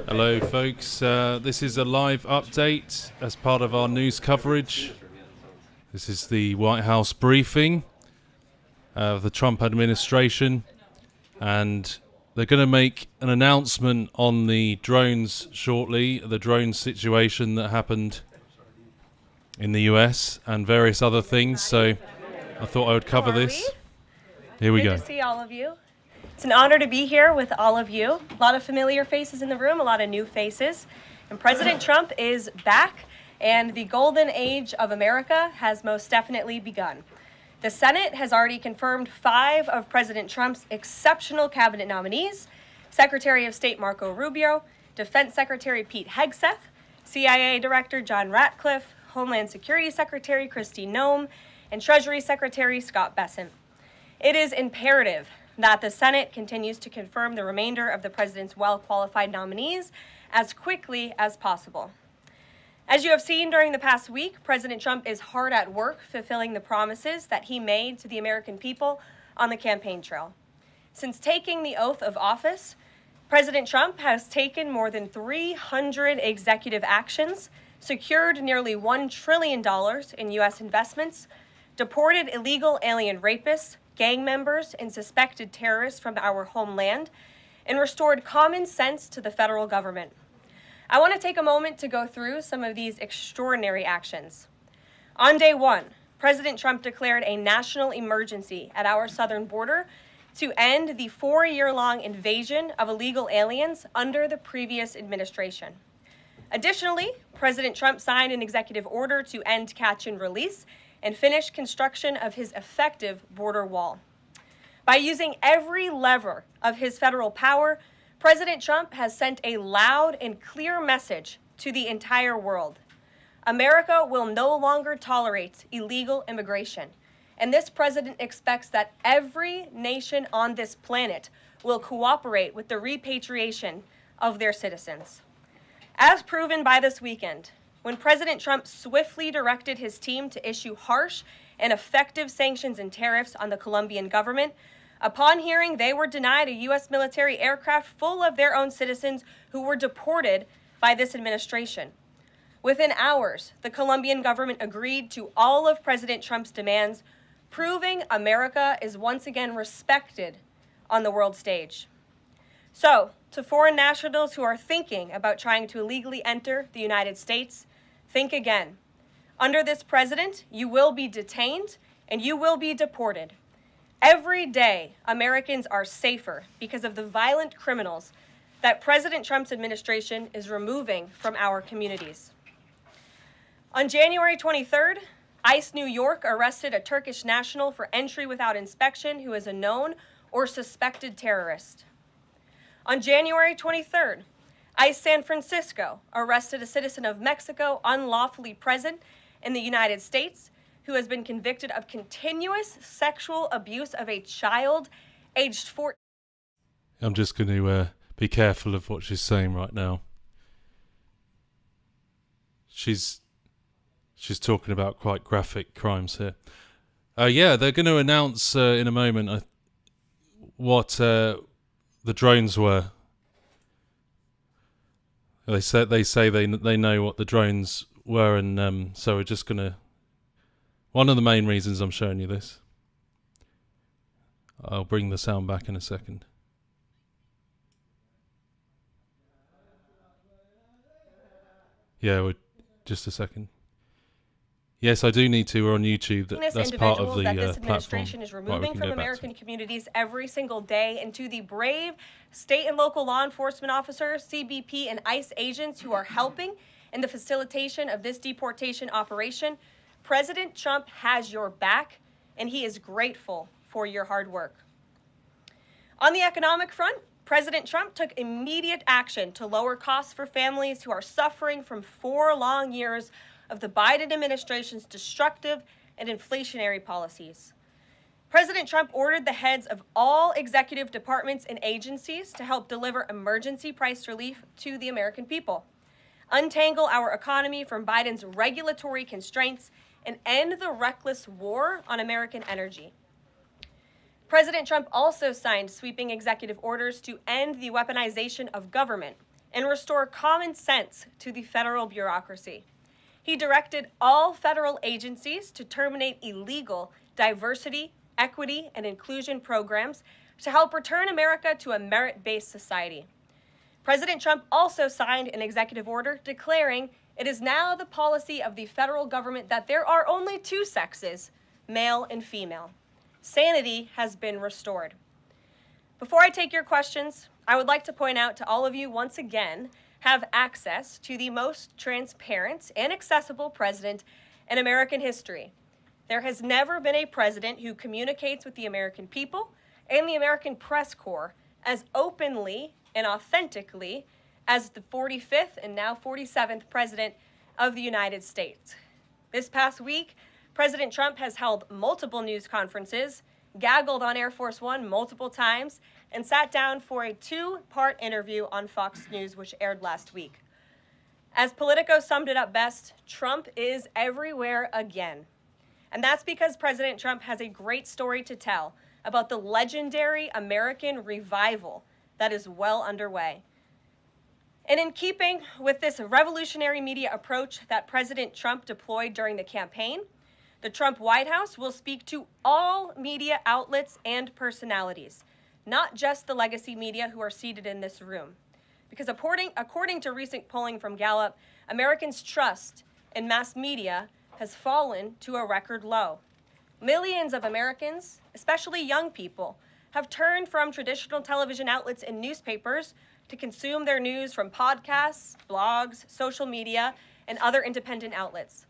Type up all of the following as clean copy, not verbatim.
Hello folks, this is a live update as part of our news coverage. This is the White House briefing of the Trump administration, and they're going to make an announcement on the drones shortly, the drone situation that happened in the US and various other things, so I thought I would cover this. Here we go. Good to see all of you. It's an honor to be here with all of you. A lot of familiar faces in the room, a lot of new faces. And President Trump is back, and the golden age of America has most definitely begun. The Senate has already confirmed 5 of President Trump's exceptional cabinet nominees: Secretary of State Marco Rubio, Defense Secretary Pete Hegseth, CIA Director John Ratcliffe, Homeland Security Secretary Kristi Noem, and Treasury Secretary Scott Bessent. It is imperative that the Senate continues to confirm the remainder of the president's well-qualified nominees as quickly as possible. As you have seen during the past week, President Trump is hard at work fulfilling the promises that he made to the American people on the campaign trail. Since taking the oath of office, President Trump has taken more than 300 executive actions, secured nearly $1 trillion in U.S. investments, deported illegal alien rapists, gang members, and suspected terrorists from our homeland, and restored common sense to the federal government. I want to take a moment to go through some of these extraordinary actions. On day 1, President Trump declared a national emergency at our southern border to end the 4-year-long invasion of illegal aliens under the previous administration. Additionally, President Trump signed an executive order to end catch and release and finish construction of his effective border wall. By using every lever of his federal power, President Trump has sent a loud and clear message to the entire world. America will no longer tolerate illegal immigration, and this president expects that every nation on this planet will cooperate with the repatriation of their citizens. As proven by this weekend, when President Trump swiftly directed his team to issue harsh and effective sanctions and tariffs on the Colombian government, upon hearing they were denied a U.S. military aircraft full of their own citizens who were deported by this administration. Within hours, the Colombian government agreed to all of President Trump's demands, proving America is once again respected on the world stage. So, to foreign nationals who are thinking about trying to illegally enter the United States, think again. Under this president, you will be detained and you will be deported. Every day, Americans are safer because of the violent criminals that President Trump's administration is removing from our communities. On January 23rd, ICE New York arrested a Turkish national for entry without inspection who is a known or suspected terrorist. On January 23rd, ICE San Francisco arrested a citizen of Mexico unlawfully present in the United States who has been convicted of continuous sexual abuse of a child aged 14. I'm just going to be careful of what she's saying right now. She's talking about quite graphic crimes here. Yeah, they're going to announce in a moment what the drones were. They say they know what the drones were, and so we're just going to. One of the main reasons I'm showing you this. I'll bring the sound back in a second. Yeah, just a second. Yes, I do need to. We're on YouTube. That's part of the that this platform. administration is removing from American communities every single day, and to the brave state and local law enforcement officers, CBP, and ICE agents who are helping in the facilitation of this deportation operation, President Trump has your back, and he is grateful for your hard work. On the economic front, President Trump took immediate action to lower costs for families who are suffering from 4 long years of the Biden administration's destructive and inflationary policies. President Trump ordered the heads of all executive departments and agencies to help deliver emergency price relief to the American people. untangle our economy from Biden's regulatory constraints, and end the reckless war on American energy. President Trump also signed sweeping executive orders to end the weaponization of government and restore common sense to the federal bureaucracy. He directed all federal agencies to terminate illegal diversity, equity, and inclusion programs to help return America to a merit-based society. President Trump also signed an executive order declaring it is now the policy of the federal government that there are only two sexes, male and female. Sanity has been restored. Before I take your questions, I would like to point out to all of you once again have access to the most transparent and accessible president in American history. There has never been a president who communicates with the American people and the American press corps as openly and authentically as the 45th and now 47th President of the United States. This past week, President Trump has held multiple news conferences, gaggled on Air Force One multiple times, and sat down for a two-part interview on Fox News, which aired last week. As Politico summed it up best, Trump is everywhere again. And that's because President Trump has a great story to tell about the legendary American revival that is well underway. And in keeping with this revolutionary media approach that President Trump deployed during the campaign, the Trump White House will speak to all media outlets and personalities, not just the legacy media who are seated in this room. Because according to recent polling from Gallup, Americans' trust in mass media has fallen to a record low. Millions of Americans, especially young people, have turned from traditional television outlets and newspapers to consume their news from podcasts, blogs, social media, and other independent outlets.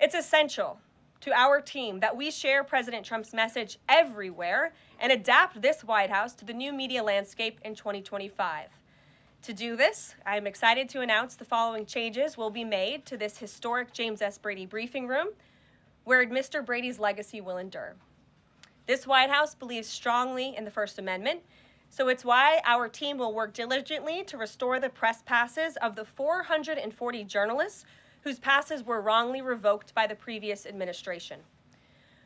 It's essential to our team that we share President Trump's message everywhere and adapt this White House to the new media landscape in 2025. To do this, I'm excited to announce the following changes will be made to this historic James S. Brady briefing room, where Mr. Brady's legacy will endure. This White House believes strongly in the First Amendment, so it's why our team will work diligently to restore the press passes of the 440 journalists whose passes were wrongly revoked by the previous administration.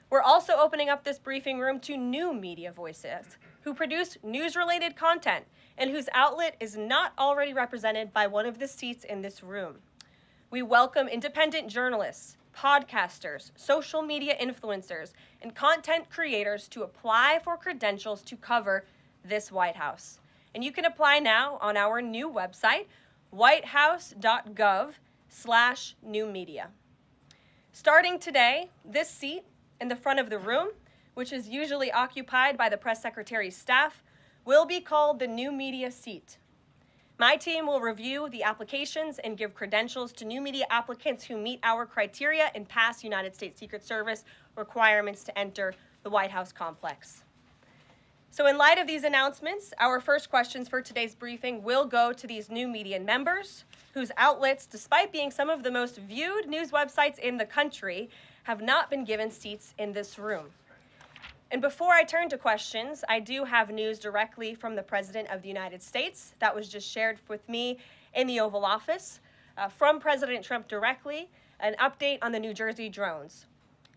We're also opening up this briefing room to new media voices who produce news-related content and whose outlet is not already represented by one of the seats in this room. We welcome independent journalists, podcasters, social media influencers, and content creators to apply for credentials to cover this White House. And you can apply now on our new website, whitehouse.gov/new media. Starting today, this seat in the front of the room, which is usually occupied by the press secretary's staff, will be called the new media seat. My team will review the applications and give credentials to new media applicants who meet our criteria and pass United States Secret Service requirements to enter the White House complex. So in light of these announcements, our first questions for today's briefing will go to these new media members whose outlets, despite being some of the most viewed news websites in the country, have not been given seats in this room. And before I turn to questions, I do have news directly from the President of the United States that was just shared with me in the Oval Office from President Trump directly, an update on the New Jersey drones.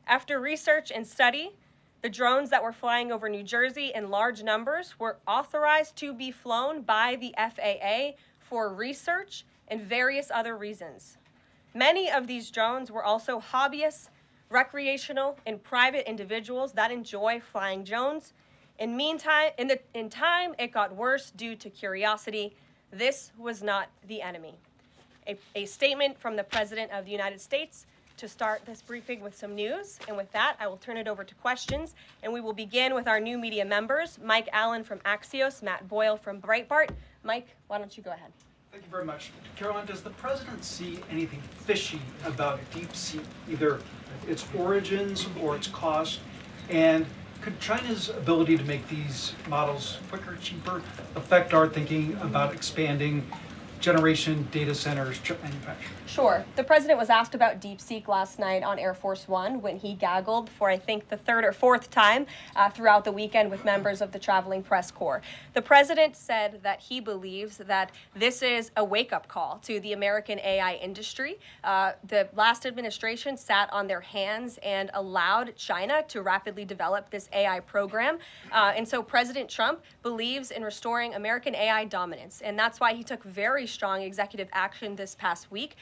After research and study, the drones that were flying over New Jersey in large numbers were authorized to be flown by the FAA for research and various other reasons. Many of these drones were also hobbyists, recreational, and private individuals that enjoy flying drones. In time, it got worse due to curiosity. This was not the enemy. A statement from the President of the United States to start this briefing with some news. And with that, I will turn it over to questions. And we will begin with our new media members, Mike Allen from Axios, Matt Boyle from Breitbart. Mike, why don't you go ahead? Thank you very much. Caroline, does the president see anything fishy about DeepSeek, either its origins or its cost? And could China's ability to make these models quicker, cheaper, affect our thinking about expanding generation data centers, chip manufacturing? Sure. The president was asked about DeepSeek last night on Air Force One when he gaggled for, I think, the third or fourth time throughout the weekend with members of the traveling press corps. The president said that he believes that this is a wake-up call to the American AI industry. The last administration sat on their hands and allowed China to rapidly develop this AI program. And so President Trump believes in restoring American AI dominance. And that's why he took very strong executive action this past week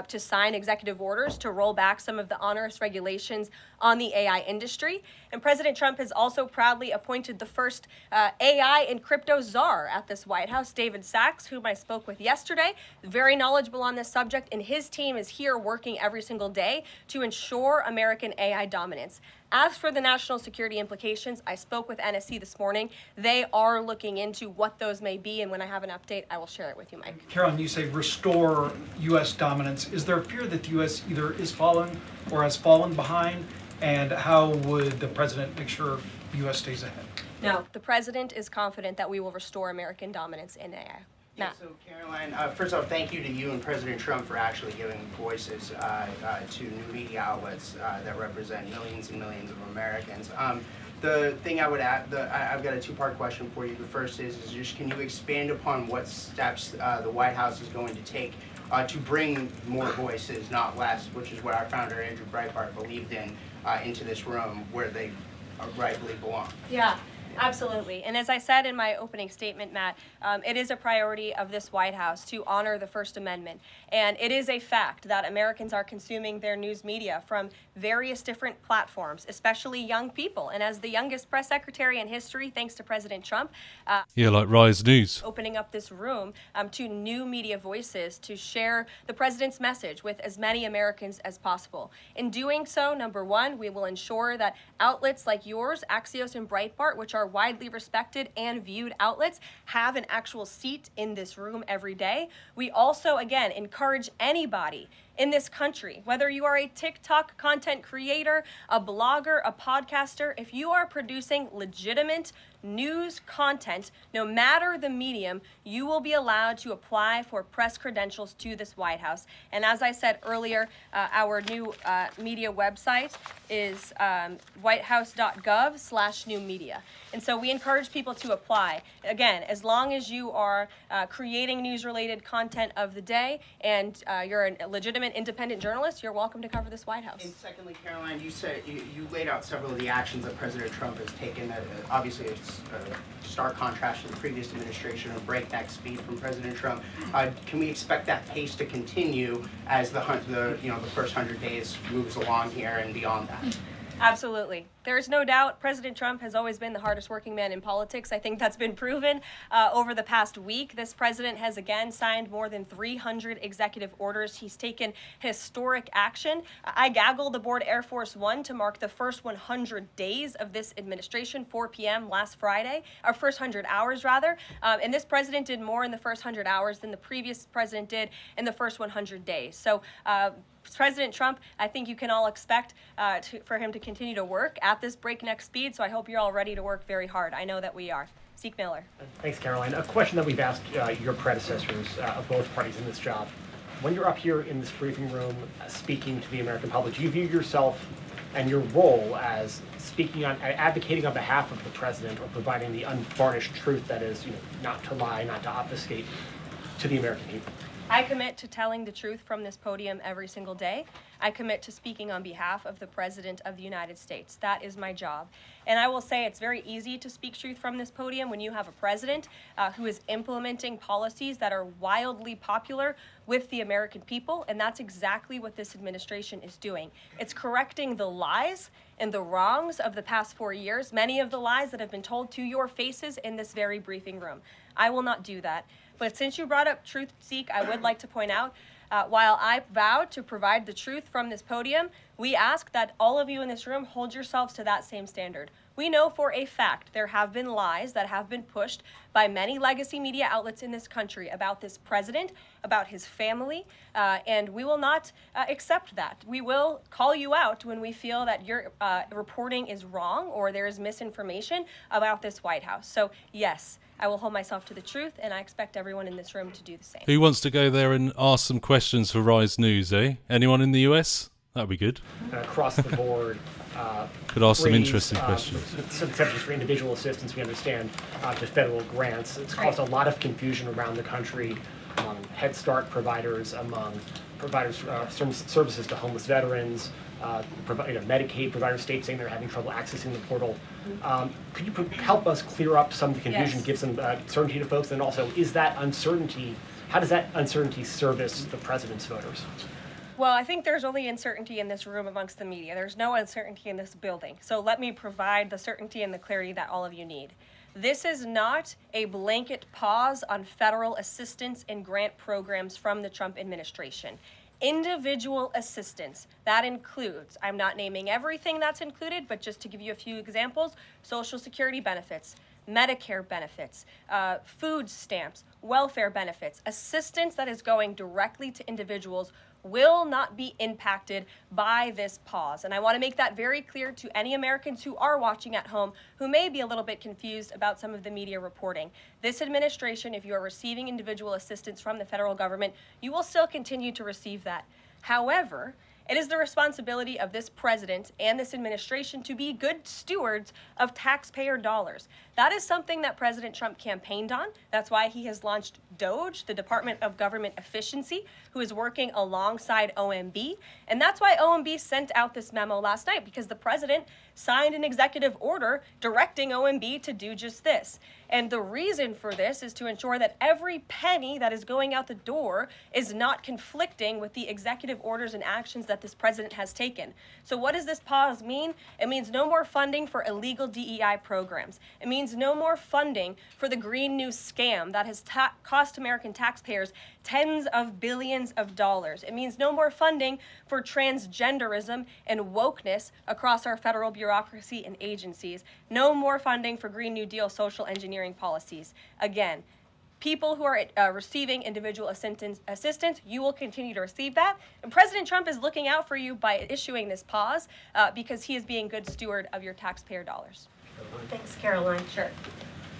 to sign executive orders to roll back some of the onerous regulations on the AI industry. And President Trump has also proudly appointed the first AI and crypto czar at this White House, David Sachs, whom I spoke with yesterday, very knowledgeable on this subject, and his team is here working every single day to ensure American AI dominance. As for the national security implications, I spoke with NSC this morning. They are looking into what those may be, and when I have an update, I will share it with you, Mike. Caroline, you say restore U.S. dominance. Is there a fear that the U.S. either is falling or has fallen behind? And how would the president make sure the U.S. stays ahead? No, the president is confident that we will restore American dominance in AI. Yeah, so Caroline, first off, thank you to you and President Trump for actually giving voices to new media outlets that represent millions and millions of Americans. The thing I would add, I've got a two-part question for you. The first is just can you expand upon what steps the White House is going to take to bring more voices, not less, which is what our founder Andrew Breitbart believed in, into this room where they rightfully belong. Yeah. Absolutely. And as I said in my opening statement, Matt, it is a priority of this White House to honor the First Amendment. And it is a fact that Americans are consuming their news media from various different platforms, especially young people. And as the youngest press secretary in history, thanks to President Trump, Yeah, like Rise News. opening up this room to new media voices to share the president's message with as many Americans as possible. In doing so, number one, we will ensure that outlets like yours, Axios and Breitbart, which are widely respected and viewed outlets, have an actual seat in this room every day. We also, again, encourage anybody in this country, whether you are a TikTok content creator, a blogger, a podcaster, if you are producing legitimate news content, no matter the medium, you will be allowed to apply for press credentials to this White House. And as I said earlier, our new media website is whitehouse.gov/new media. And so we encourage people to apply. Again, as long as you are creating news-related content of the day and you're a legitimate independent journalist, you're welcome to cover this White House. And secondly, Caroline, you said you laid out several of the actions that President Trump has taken. Obviously, it's a stark contrast to the previous administration, a breakneck speed from President Trump. Can we expect that pace to continue as the first 100 days moves along here and beyond that? Absolutely. There's no doubt President Trump has always been the hardest working man in politics. I think that's been proven over the past week. This president has again signed more than 300 executive orders. He's taken historic action. I gaggled aboard Air Force One to mark the first 100 days of this administration, 4 p.m. last Friday, or first 100 hours rather. And this president did more in the first 100 hours than the previous president did in the first 100 days. So President Trump, I think you can all expect for him to continue to work at this breakneck speed, so I hope you're all ready to work very hard. I know that we are. Zeke Miller. Thanks, Caroline. A question that we've asked your predecessors of both parties in this job. When you're up here in this briefing room speaking to the American public, do you view yourself and your role as advocating on behalf of the president or providing the unvarnished truth that is, not to lie, not to obfuscate to the American people? I commit to telling the truth from this podium every single day. I commit to speaking on behalf of the President of the United States. That is my job. And I will say it's very easy to speak truth from this podium when you have a president who is implementing policies that are wildly popular with the American people, and that's exactly what this administration is doing. It's correcting the lies and the wrongs of the past 4 years, many of the lies that have been told to your faces in this very briefing room. I will not do that. But since you brought up truth, Zeke, I would like to point out, while I vowed to provide the truth from this podium, we ask that all of you in this room hold yourselves to that same standard. We know for a fact there have been lies that have been pushed by many legacy media outlets in this country about this president, about his family, and we will not accept that. We will call you out when we feel that your reporting is wrong or there is misinformation about this White House. So yes, I will hold myself to the truth, and I expect everyone in this room to do the same. Who wants to go there and ask some questions for Rise News, eh? Anyone in the US? That'd be good. Across the board. Could ask some raise, interesting questions. Some exceptions for individual assistance, we understand, to federal grants. It's caused a lot of confusion around the country among Head Start providers, among providers services to homeless veterans, Medicaid providers, states saying they're having trouble accessing the portal. Could you help us clear up some of the confusion, Yes. give some certainty to folks, and also is that uncertainty, how does that uncertainty service the president's voters? Well, I think there's only uncertainty in this room amongst the media. There's no uncertainty in this building. So let me provide the certainty and the clarity that all of you need. This is not a blanket pause on federal assistance and grant programs from the Trump administration. Individual assistance, that includes, I'm not naming everything that's included, but just to give you a few examples, Social Security benefits, Medicare benefits, food stamps, welfare benefits, assistance that is going directly to individuals will not be impacted by this pause. And I want to make that very clear to any Americans who are watching at home who may be a little bit confused about some of the media reporting. This administration, if you are receiving individual assistance from the federal government, you will still continue to receive that. However, it is the responsibility of this president and this administration to be good stewards of taxpayer dollars. That is something that President Trump campaigned on. That's why he has launched DOGE, the Department of Government Efficiency, who is working alongside OMB. And that's why OMB sent out this memo last night, because the president signed an executive order directing OMB to do just this. And the reason for this is to ensure that every penny that is going out the door is not conflicting with the executive orders and actions that this president has taken. So what does this pause mean? It means no more funding for illegal DEI programs. It means no more funding for the Green New scam that has cost American taxpayers tens of billions of dollars. It means no more funding for transgenderism and wokeness across our federal bureaucracy and agencies. No more funding for Green New Deal social engineering policies. Again, people who are receiving individual assistance, you will continue to receive that. And President Trump is looking out for you by issuing this pause because he is being good steward of your taxpayer dollars. Thanks, Caroline. Sure.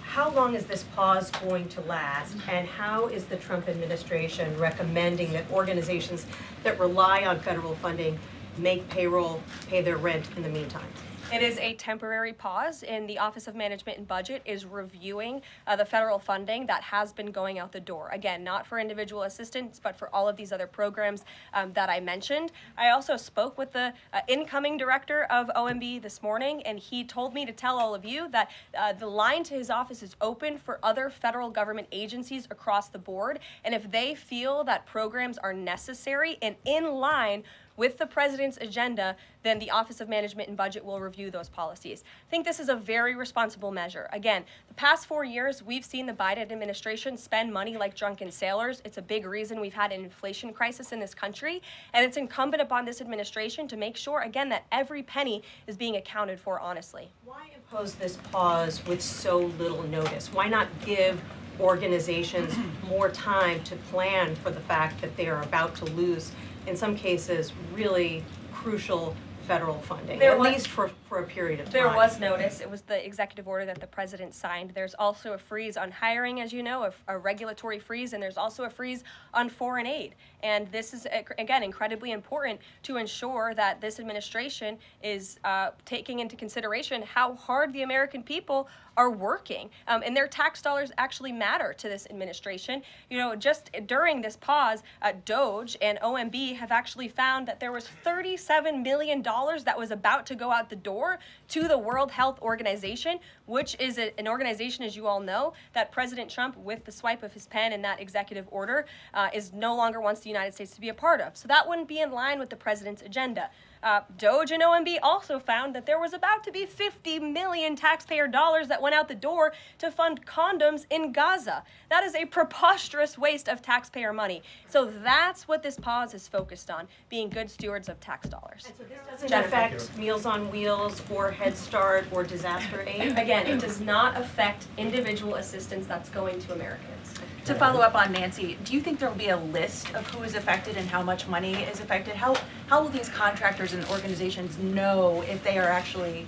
How long is this pause going to last, and how is the Trump administration recommending that organizations that rely on federal funding make payroll, pay their rent in the meantime? It is a temporary pause, and the Office of Management and Budget is reviewing the federal funding that has been going out the door. Again, not for individual assistance, but for all of these other programs that I mentioned. I also spoke with the incoming director of OMB this morning, and he told me to tell all of you that the line to his office is open for other federal government agencies across the board, and if they feel that programs are necessary and in line with the president's agenda, then the Office of Management and Budget will review those policies. I think this is a very responsible measure. Again, the past 4 years, we've seen the Biden administration spend money like drunken sailors. It's a big reason we've had an inflation crisis in this country, and it's incumbent upon this administration to make sure, again, that every penny is being accounted for honestly. Why impose this pause with so little notice? Why not give organizations more time to plan for the fact that they are about to lose, in some cases, really crucial federal funding, at least for a period of time? There was notice. It was the executive order that the president signed. There's also a freeze on hiring, as you know, a regulatory freeze, and there's also a freeze on foreign aid. And this is, again, incredibly important to ensure that this administration is taking into consideration how hard the American people are working. And their tax dollars actually matter to this administration. You know, just during this pause, DOGE and OMB have actually found that there was $37 million that was about to go out the door to the World Health Organization, which is an organization, as you all know, that President Trump, with the swipe of his pen in that executive order, is no longer wants the United States to be a part of. So that wouldn't be in line with the president's agenda. DOGE and OMB also found that there was about to be 50 million taxpayer dollars that went out the door to fund condoms in Gaza. That is a preposterous waste of taxpayer money. So that's what this pause is focused on, being good stewards of tax dollars. And so this Doesn't affect Meals on Wheels or Head Start or disaster aid? Again, it does not affect individual assistance that's going to Americans. To follow up on Nancy, do you think there will be a list of who is affected and how much money is affected? How will these contractors and organizations know if they are actually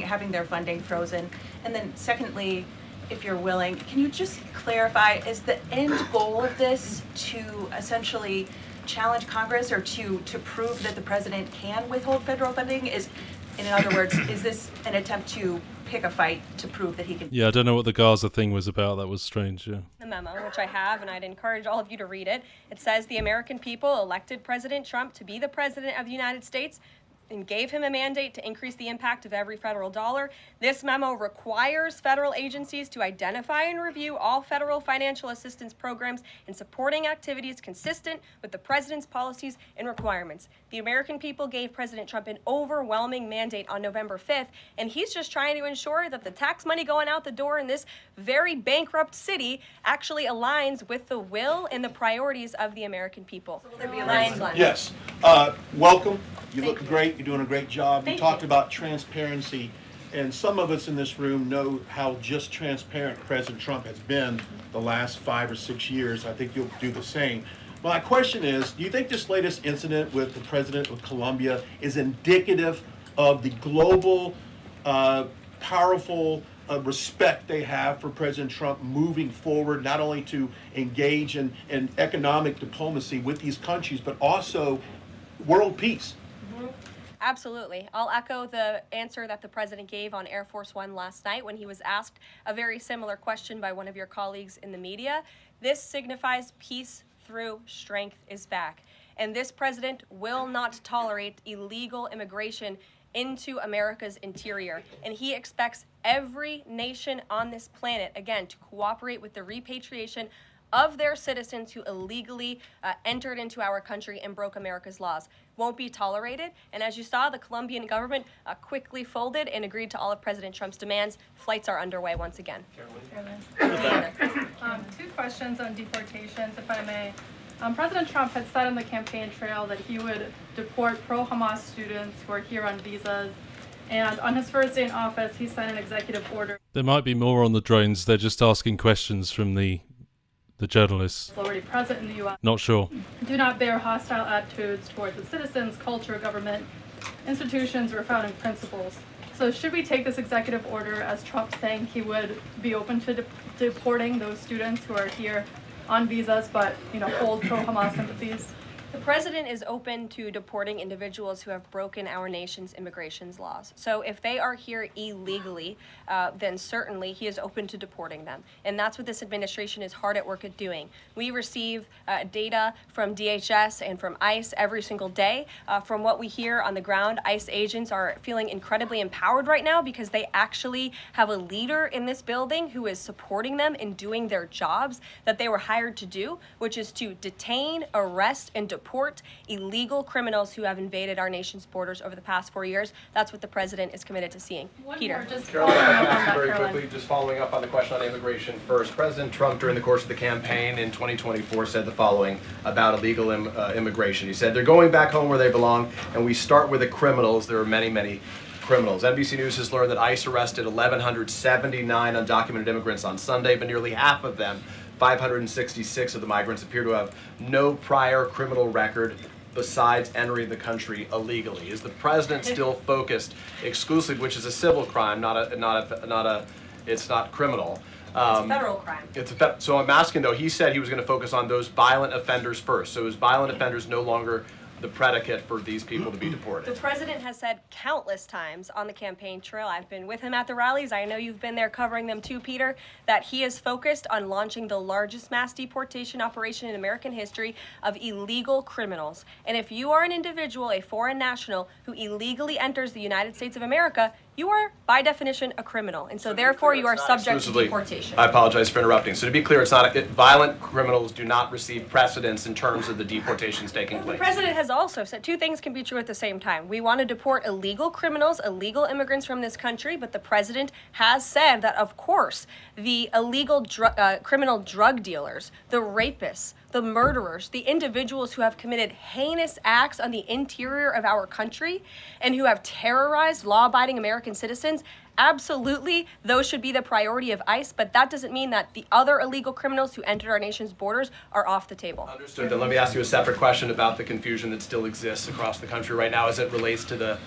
having their funding frozen? And then secondly, if you're willing, can you just clarify, is the end goal of this to essentially challenge Congress or to prove that the president can withhold federal funding? In other words, is this an attempt to pick a fight to prove that he can? Yeah, I don't know what the Gaza thing was about. That was strange, yeah. The memo, which I have, and I'd encourage all of you to read it. It says the American people elected President Trump to be the president of the United States and gave him a mandate to increase the impact of every federal dollar. This memo requires federal agencies to identify and review all federal financial assistance programs and supporting activities consistent with the president's policies and requirements. The American people gave President Trump an overwhelming mandate on November 5th, and he's just trying to ensure that the tax money going out the door in this very bankrupt city actually aligns with the will and the priorities of the American people. So will there be a line? Yes. Welcome. You look great. You're doing a great job. You talked about transparency, and some of us in this room know how just transparent President Trump has been the last 5 or 6 years. I think you'll do the same. My question is, do you think this latest incident with the president of Colombia is indicative of the global, powerful respect they have for President Trump moving forward, not only to engage in economic diplomacy with these countries, but also world peace? Absolutely. I'll echo the answer that the president gave on Air Force One last night when he was asked a very similar question by one of your colleagues in the media. This signifies peace through strength is back. And this president will not tolerate illegal immigration into America's interior. And he expects every nation on this planet, again, to cooperate with the repatriation of their citizens who illegally entered into our country and broke America's laws. Won't be tolerated. And as you saw, the Colombian government quickly folded and agreed to all of President Trump's demands. Flights are underway once again. Two questions on deportations, if I may. President Trump had said on the campaign trail that he would deport pro-Hamas students who are here on visas. And on his first day in office, he signed an executive order. There might be more on the drones. They're just asking questions from the journalists. Already present in the U.S. Not sure. Do not bear hostile attitudes towards the citizens, culture, government, institutions, or founding principles. So should we take this executive order as Trump saying he would be open to deporting those students who are here on visas but, hold pro-Hamas sympathies? The president is open to deporting individuals who have broken our nation's immigration laws. So if they are here illegally, then certainly he is open to deporting them. And that's what this administration is hard at work at doing. We receive data from DHS and from ICE every single day. From what we hear on the ground, ICE agents are feeling incredibly empowered right now because they actually have a leader in this building who is supporting them in doing their jobs that they were hired to do, which is to detain, arrest, and deport illegal criminals who have invaded our nation's borders over the past 4 years. That's what the president is committed to seeing. Peter. Very quickly, just following up on the question on immigration first. President Trump, during the course of the campaign in 2024, said the following about illegal immigration. He said, they're going back home where they belong, and we start with the criminals. There are many, many criminals. NBC News has learned that ICE arrested 1,179 undocumented immigrants on Sunday, but nearly half of them, 566 of the migrants, appear to have no prior criminal record besides entering the country illegally. Is the president still focused exclusively, which is a civil crime, it's not criminal? It's a federal crime. So I'm asking though. He said he was going to focus on those violent offenders first. So is violent offenders no longer the predicate for these people to be deported? The president has said countless times on the campaign trail, I've been with him at the rallies, I know you've been there covering them too, Peter, that he is focused on launching the largest mass deportation operation in American history of illegal criminals. And if you are an individual, a foreign national, who illegally enters the United States of America, you are, by definition, a criminal. And so therefore, you are subject to deportation. I apologize for interrupting. So to be clear, it's not violent criminals do not receive precedence in terms of the deportations taking place. The president has also said two things can be true at the same time. We want to deport illegal criminals, illegal immigrants from this country, but the president has said that, of course, the illegal criminal drug dealers, the rapists, the murderers, the individuals who have committed heinous acts on the interior of our country and who have terrorized law-abiding American citizens, absolutely, those should be the priority of ICE, but that doesn't mean that the other illegal criminals who entered our nation's borders are off the table. Understood. Then let me ask you a separate question about the confusion that still exists across the country right now as it relates to the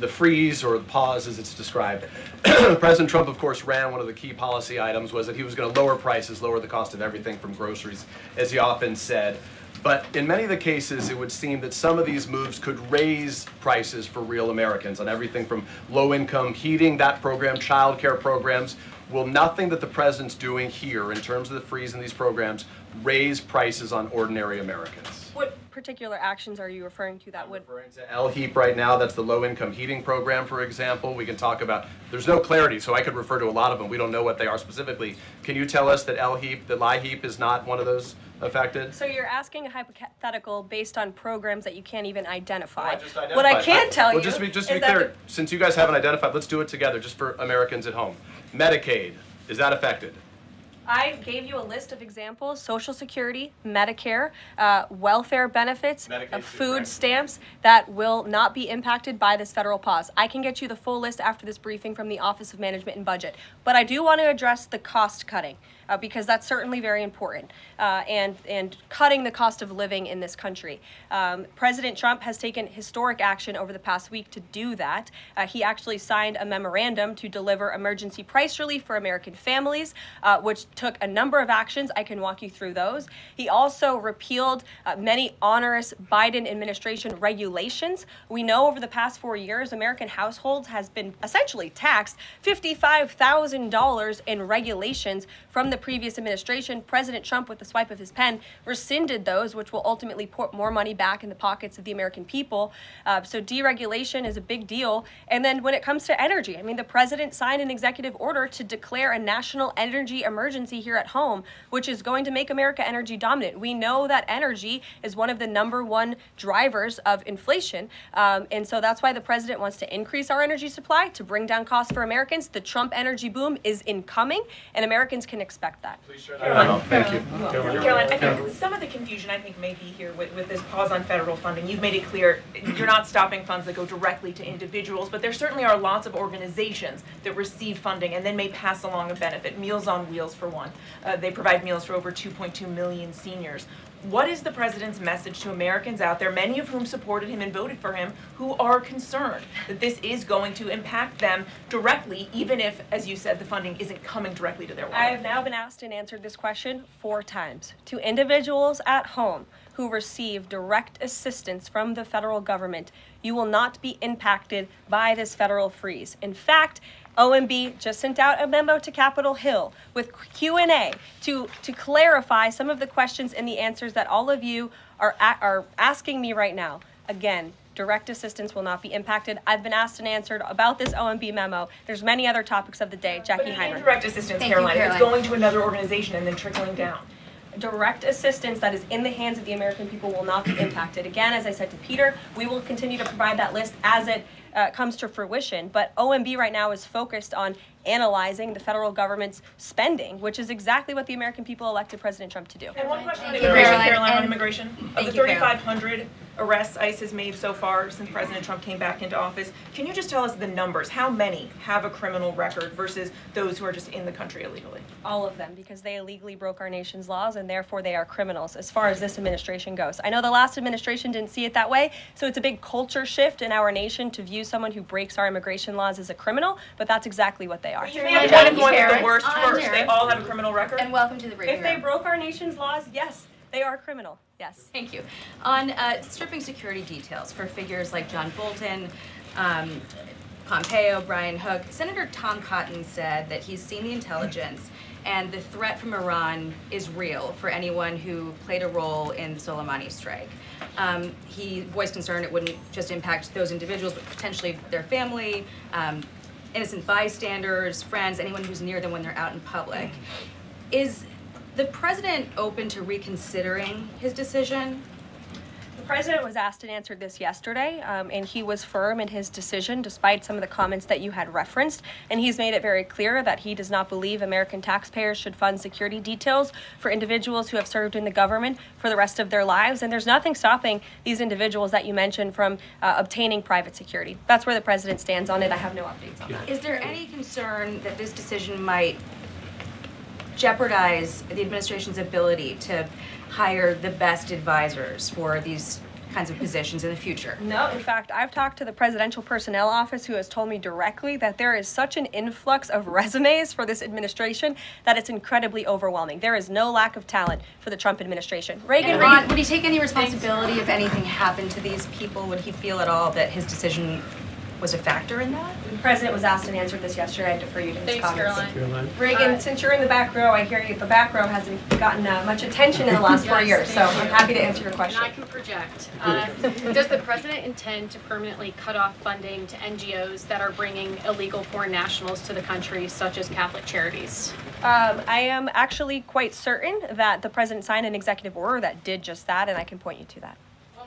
freeze or the pause as it's described. President Trump, of course, ran one of the key policy items was that he was going to lower prices, lower the cost of everything from groceries, as he often said. But in many of the cases, it would seem that some of these moves could raise prices for real Americans on everything from low-income heating, that program, child care programs. Will nothing that the president's doing here in terms of the freeze in these programs raise prices on ordinary Americans? What particular actions are you referring to that would? Referring to LHEAP right now, that's the low-income heating program, for example. We can talk about, there's no clarity, so I could refer to a lot of them. We don't know what they are specifically. Can you tell us that LHEAP, that LIHEAP is not one of those affected? So you're asking a hypothetical based on programs that you can't even identify. I just identified. What I can tell you just to be is clear, since you guys haven't identified, let's do it together, just for Americans at home. Medicaid, is that affected? I gave you a list of examples: Social Security, Medicare, welfare benefits, food stamps that will not be impacted by this federal pause. I can get you the full list after this briefing from the Office of Management and Budget. But I do want to address the cost cutting because that's certainly very important and cutting the cost of living in this country. President Trump has taken historic action over the past week to do that. He actually signed a memorandum to deliver emergency price relief for American families, which took a number of actions. I can walk you through those. He also repealed many onerous Biden administration regulations. We know over the past 4 years, American households has been essentially taxed $55,000 in regulations from the previous administration. President Trump, with the swipe of his pen, rescinded those, which will ultimately put more money back in the pockets of the American people. So deregulation is a big deal. And then when it comes to energy, I mean, the president signed an executive order to declare a national energy emergency here at home, which is going to make America energy dominant. We know that energy is one of the #1 drivers of inflation. And so that's why the president wants to increase our energy supply to bring down costs for Americans. The Trump energy boom is incoming, and Americans can expect that. Please share that. Thank you. Caroline, I think some of the confusion may be here with this pause on federal funding. You've made it clear you're not stopping funds that go directly to individuals, but there certainly are lots of organizations that receive funding and then may pass along a benefit. Meals on Wheels, for one. They provide meals for over 2.2 million seniors. What is the president's message to Americans out there, many of whom supported him and voted for him, who are concerned that this is going to impact them directly, even if, as you said, the funding isn't coming directly to their wallet? I have now been asked and answered this question 4 times. To individuals at home who receive direct assistance from the federal government, you will not be impacted by this federal freeze. In fact, OMB just sent out a memo to Capitol Hill with Q&A to clarify some of the questions and the answers that all of you are asking me right now. Again, direct assistance will not be impacted. I've been asked and answered about this OMB memo. There's many other topics of the day. Jackie But Heinrich. indirect assistance, Caroline, if it's going to another organization and then trickling down. Direct assistance that is in the hands of the American people will not be impacted. Again, as I said to Peter, we will continue to provide that list as it comes to fruition. But OMB right now is focused on analyzing the federal government's spending, which is exactly what the American people elected President Trump to do. And one question on immigration, Caroline, on immigration. Of the 3,500 arrests ICE has made so far since President Trump came back into office, can you just tell us the numbers? How many have a criminal record versus those who are just in the country illegally? All of them, because they illegally broke our nation's laws and therefore they are criminals as far as this administration goes. I know the last administration didn't see it that way, so it's a big culture shift in our nation to view someone who breaks our immigration laws as a criminal, but that's exactly what they are. You may have one going with the worst first. They all have a criminal record. And welcome to the briefing If they room. broke our nation's laws, yes, they are criminal. Yes. Thank you. On stripping security details for figures like John Bolton, Pompeo, Brian Hook, Senator Tom Cotton said that he's seen the intelligence and the threat from Iran is real for anyone who played a role in the Soleimani strike. He voiced concern it wouldn't just impact those individuals, but potentially their family, innocent bystanders, friends, anyone who's near them when they're out in public. Is the president open to reconsidering his decision? The President was asked and answered this yesterday, and he was firm in his decision despite some of the comments that you had referenced. And he's made it very clear that he does not believe American taxpayers should fund security details for individuals who have served in the government for the rest of their lives. And there's nothing stopping these individuals that you mentioned from obtaining private security. That's where the president stands on it. I have no updates on that. Is there any concern that this decision might jeopardize the administration's ability to hire the best advisors for these kinds of positions in the future? No, in fact, I've talked to the Presidential Personnel Office, who has told me directly that there is such an influx of resumes for this administration that it's incredibly overwhelming. There is no lack of talent for the Trump administration. And Ron, would he take any responsibility if anything happened to these people? Would he feel at all that his decision was a factor in that? The president was asked and answered this yesterday. I defer you to his comments. Caroline. Reagan, since you're in the back row, I hear you, the back row hasn't gotten much attention in the last 4 years, so I'm happy to answer your question. And I can project. Does the president intend to permanently cut off funding to NGOs that are bringing illegal foreign nationals to the country, such as Catholic Charities? I am actually quite certain that the president signed an executive order that did just that, and I can point you to that.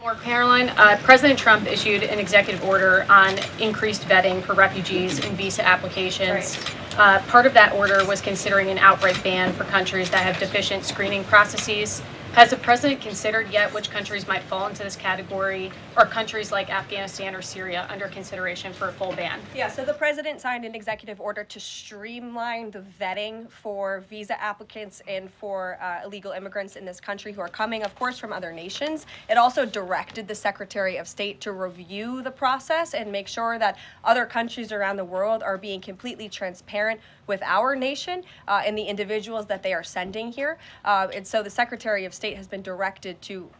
More, Caroline. President Trump issued an executive order on increased vetting for refugees and visa applications. Right. Part of that order was considering an outright ban for countries that have deficient screening processes. Has the president considered yet which countries might fall into this category? Or countries like Afghanistan or Syria under consideration for a full ban? Yeah, so the president signed an executive order to streamline the vetting for visa applicants and for illegal immigrants in this country who are coming, of course, from other nations. It also directed the Secretary of State to review the process and make sure that other countries around the world are being completely transparent with our nation and the individuals that they are sending here. And so the Secretary of State has been directed to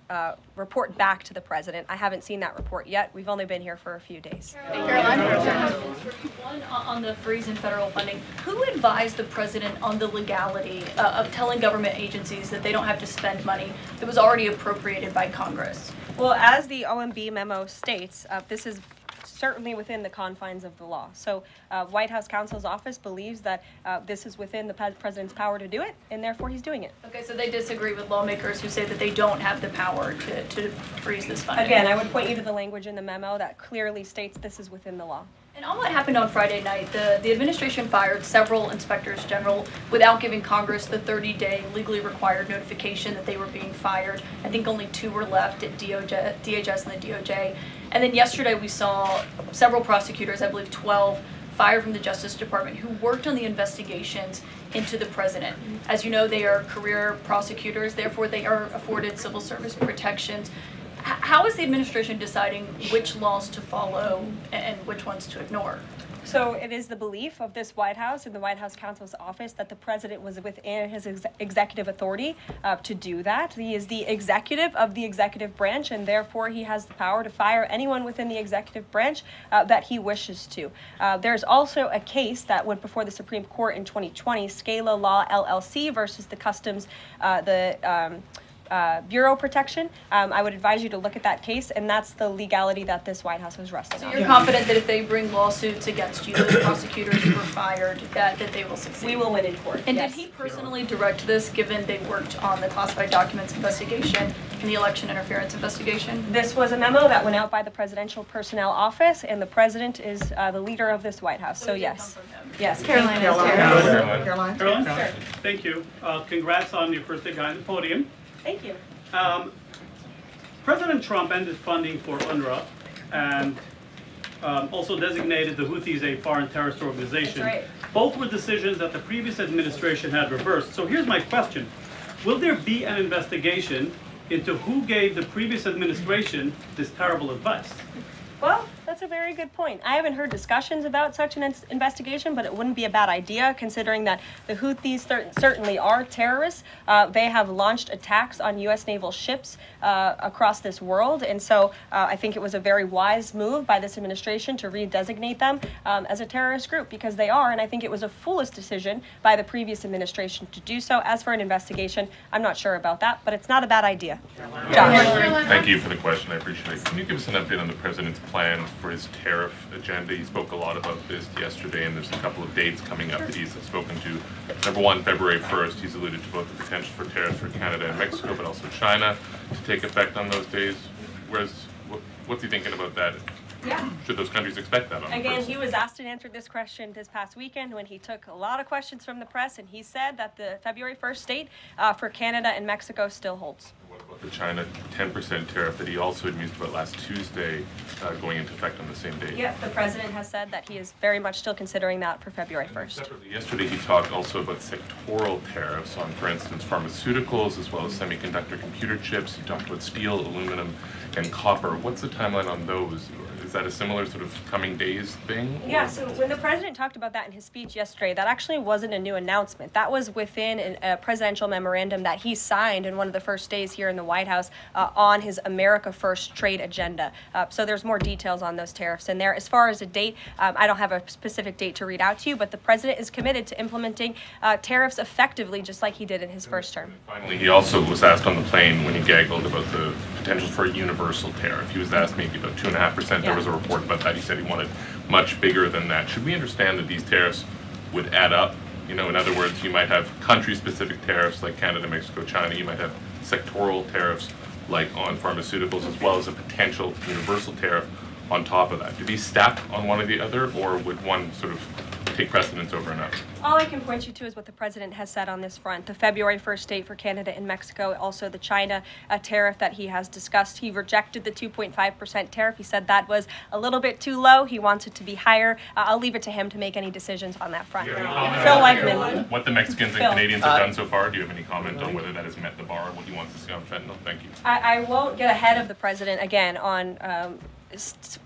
report back to the president. I haven't seen that report yet. We've only been here for a few days. Caroline, one on the freeze in federal funding. Who advised the president on the legality of telling government agencies that they don't have to spend money that was already appropriated by Congress? Well, as the OMB memo states, this is certainly within the confines of the law. So White House counsel's office believes that this is within the president's power to do it, and therefore he's doing it. Okay, so they disagree with lawmakers who say that they don't have the power to freeze this funding. Again, I would point you to the language in the memo that clearly states this is within the law. And on what happened on Friday night, the administration fired several inspectors general without giving Congress the 30-day legally required notification that they were being fired. I think only 2 were left at DHS and the DOJ. And then yesterday we saw several prosecutors, I believe 12, fired from the Justice Department who worked on the investigations into the president. As you know, they are career prosecutors, therefore they are afforded civil service protections. How is the administration deciding which laws to follow and which ones to ignore? So it is the belief of this White House and the White House counsel's office that the president was within his executive authority to do that. He is the executive of the executive branch, and therefore he has the power to fire anyone within the executive branch that he wishes to. There's also a case that went before the Supreme Court in 2020, Scala Law LLC versus the Customs, Bureau protection. I would advise you to look at that case, and that's the legality that this White House was resting on. So you're confident that if they bring lawsuits against you, those prosecutors who were fired, that they will succeed? We will win in court. And yes. Did he personally direct this, given they worked on the classified documents investigation and the election interference investigation? This was a memo that went out by the Presidential Personnel Office, and the president is the leader of this White House. So yes. Yes. Caroline. Caroline? Sure. Thank you. Congrats on your first day behind the podium. Thank you. President Trump ended funding for UNRWA and also designated the Houthis a foreign terrorist organization. That's right. Both were decisions that the previous administration had reversed. So here's my question. Will there be an investigation into who gave the previous administration this terrible advice? Well, that's a very good point. I haven't heard discussions about such an investigation, but it wouldn't be a bad idea considering that the Houthis certainly are terrorists. They have launched attacks on U.S. naval ships across this world, and so I think it was a very wise move by this administration to redesignate them as a terrorist group, because they are, and I think it was a foolish decision by the previous administration to do so. As for an investigation, I'm not sure about that, but it's not a bad idea. Josh. Thank you for the question. I appreciate it. Can you give us an update on the president's plans for his tariff agenda? He spoke a lot about this yesterday, and there's a couple of dates coming up that he's spoken to. Number one, February 1st, he's alluded to both the potential for tariffs for Canada and Mexico, but also China to take effect on those days. what's he thinking about that? Yeah. Should those countries expect that? Again, he was asked and answered this question this past weekend when he took a lot of questions from the press, and he said that the February 1st date for Canada and Mexico still holds. What about the China 10% tariff that he also had mused about last Tuesday going into effect on the same day? Yeah, the president has said that he is very much still considering that for February 1st. Separately, yesterday he talked also about sectoral tariffs on, for instance, pharmaceuticals as well as semiconductor computer chips. He talked about steel, aluminum, and copper. What's the timeline on those? Is that a similar sort of coming days thing? Yeah, so when the president talked about that in his speech yesterday, that actually wasn't a new announcement. That was within a presidential memorandum that he signed in one of the first days here in the White House on his America First trade agenda. So there's more details on those tariffs in there. As far as a date, I don't have a specific date to read out to you, but the president is committed to implementing tariffs effectively, just like he did in his first term. Finally, he also was asked on the plane when he gaggled about the potential for a universal tariff. He was asked maybe about 2.5%. There was a report about that. He said he wanted much bigger than that. Should we understand that these tariffs would add up? You know, in other words, you might have country-specific tariffs like Canada, Mexico, China. You might have sectoral tariffs like on pharmaceuticals, as well as a potential universal tariff on top of that. Do these stack on one or the other, or would one sort of take precedence over another? All I can point you to is what the president has said on this front. The February 1st date for Canada and Mexico, also the China tariff that he has discussed. He rejected the 2.5% tariff. He said that was a little bit too low. He wants it to be higher. I'll leave it to him to make any decisions on that front. Phil Weichman. What the Mexicans and Canadians have done so far, do you have any comment on whether that has met the bar, what he wants to see on fentanyl? Thank you. I won't get ahead of the president again on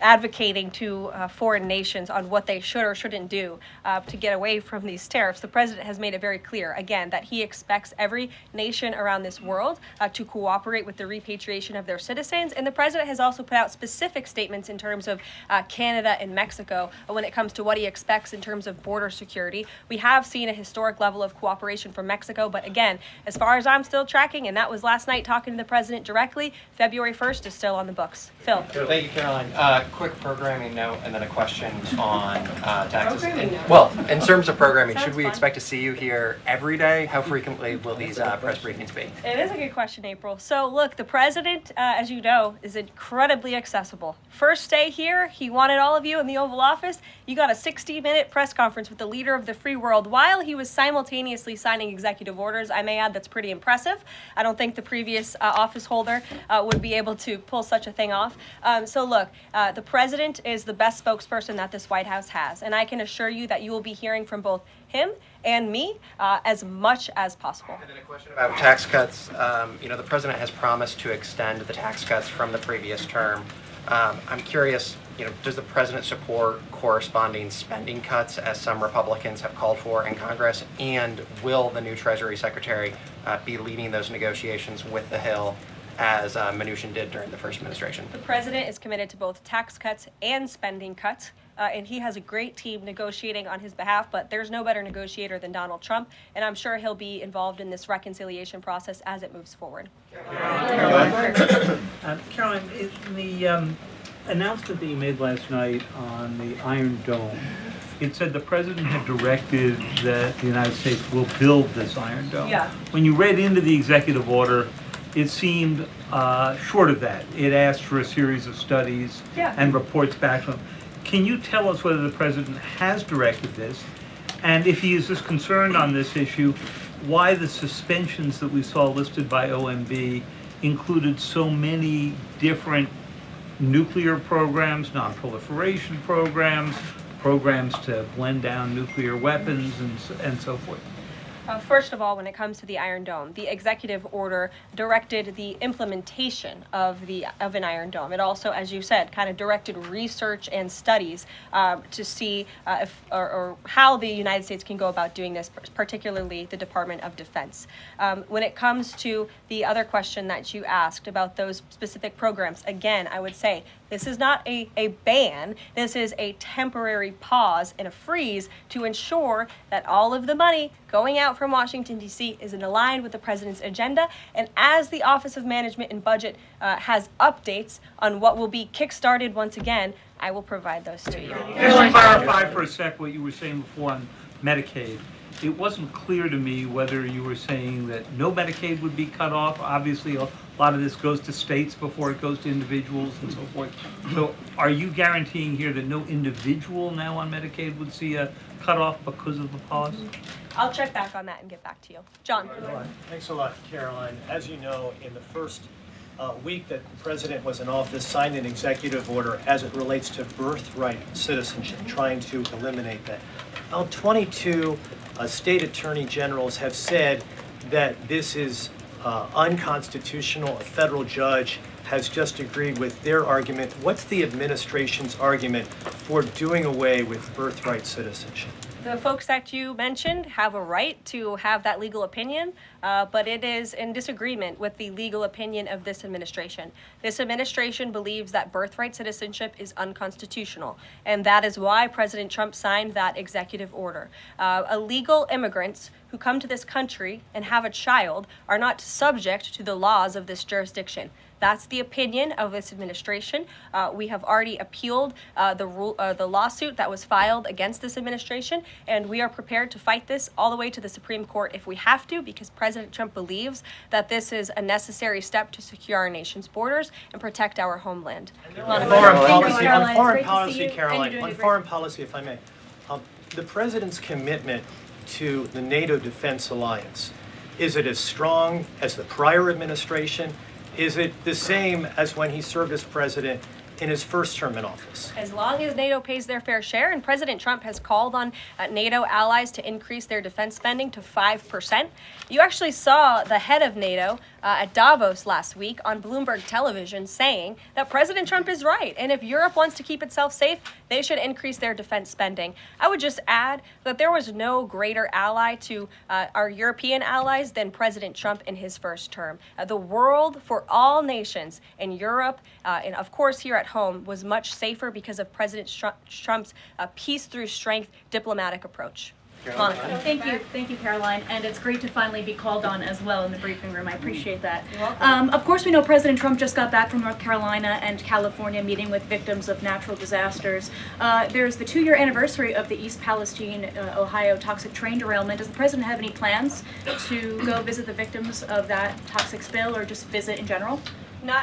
advocating to foreign nations on what they should or shouldn't do to get away from these tariffs. The president has made it very clear, again, that he expects every nation around this world to cooperate with the repatriation of their citizens. And the president has also put out specific statements in terms of Canada and Mexico when it comes to what he expects in terms of border security. We have seen a historic level of cooperation from Mexico, but again, as far as I'm still tracking, and that was last night talking to the president directly, February 1st is still on the books. Phil. Thank you, Caroline. Quick programming note and then a question on taxes. Well, in terms of programming, should we expect to see you here every day? How frequently will these press briefings be? It is a good question, April. So look, the president, as you know, is incredibly accessible. First day here, he wanted all of you in the Oval Office. You got a 60-minute press conference with the leader of the free world while he was simultaneously signing executive orders. I may add that's pretty impressive. I don't think the previous office holder would be able to pull such a thing off. So look, the president is the best spokesperson that this White House has, and I can assure you that you will be hearing from both him and me as much as possible. And then a question about tax cuts. The president has promised to extend the tax cuts from the previous term. I'm curious, does the president support corresponding spending cuts as some Republicans have called for in Congress? And will the new Treasury Secretary be leading those negotiations with the Hill as Mnuchin did during the first administration? The president is committed to both tax cuts and spending cuts, and he has a great team negotiating on his behalf, but there's no better negotiator than Donald Trump, and I'm sure he'll be involved in this reconciliation process as it moves forward. Caroline, in the announcement that you made last night on the Iron Dome, it said the president had directed that the United States will build this Iron Dome. Yeah. When you read into the executive order, it seemed short of that. It asked for a series of studies and reports back to him. Can you tell us whether the president has directed this? And if he is as concerned on this issue, why the suspensions that we saw listed by OMB included so many different nuclear programs, non-proliferation programs, programs to blend down nuclear weapons, and so forth? First of all, when it comes to the Iron Dome, the executive order directed the implementation of an Iron Dome. It also, as you said, kind of directed research and studies to see if or how the United States can go about doing this, particularly the Department of Defense. When it comes to the other question that you asked about those specific programs, again, I would say this is not a ban. This is a temporary pause and a freeze to ensure that all of the money going out from Washington, D.C. is aligned with the president's agenda. And as the Office of Management and Budget has updates on what will be kickstarted once again, I will provide those to you. Just to clarify for a sec what you were saying before on Medicaid. It wasn't clear to me whether you were saying that no Medicaid would be cut off. Obviously, a A lot of this goes to states before it goes to individuals and so forth. So are you guaranteeing here that no individual now on Medicaid would see a cutoff because of the pause? I'll check back on that and get back to you. John. Thanks a lot, Caroline. As you know, in the first week that the president was in office, signed an executive order as it relates to birthright citizenship, trying to eliminate that. Now, 22 state attorney generals have said that this is unconstitutional. A federal judge has just agreed with their argument. What's the administration's argument for doing away with birthright citizenship? The folks that you mentioned have a right to have that legal opinion, but it is in disagreement with the legal opinion of this administration. This administration believes that birthright citizenship is unconstitutional, and that is why President Trump signed that executive order. Illegal immigrants who come to this country and have a child are not subject to the laws of this jurisdiction. That's the opinion of this administration. We have already appealed the lawsuit that was filed against this administration, and we are prepared to fight this all the way to the Supreme Court if we have to, because President Trump believes that this is a necessary step to secure our nation's borders and protect our homeland. On foreign policy, Caroline, on foreign policy, if I may, the president's commitment to the NATO Defense Alliance, is it as strong as the prior administration? Is it the same as when he served as president in his first term in office? As long as NATO pays their fair share, and President Trump has called on NATO allies to increase their defense spending to 5%. You actually saw the head of NATO at Davos last week on Bloomberg television saying that President Trump is right, and if Europe wants to keep itself safe, they should increase their defense spending. I would just add that there was no greater ally to our European allies than President Trump in his first term. The world for all nations in Europe, and of course here at home, was much safer because of President Trump's peace through strength diplomatic approach. Monica. Thank you, Caroline, and it's great to finally be called on as well in the briefing room. I appreciate that. You're welcome. Of course, we know President Trump just got back from North Carolina and California meeting with victims of natural disasters. There's the 2-year anniversary of the East Palestine, Ohio toxic train derailment. Does the president have any plans to go visit the victims of that toxic spill or just visit in general?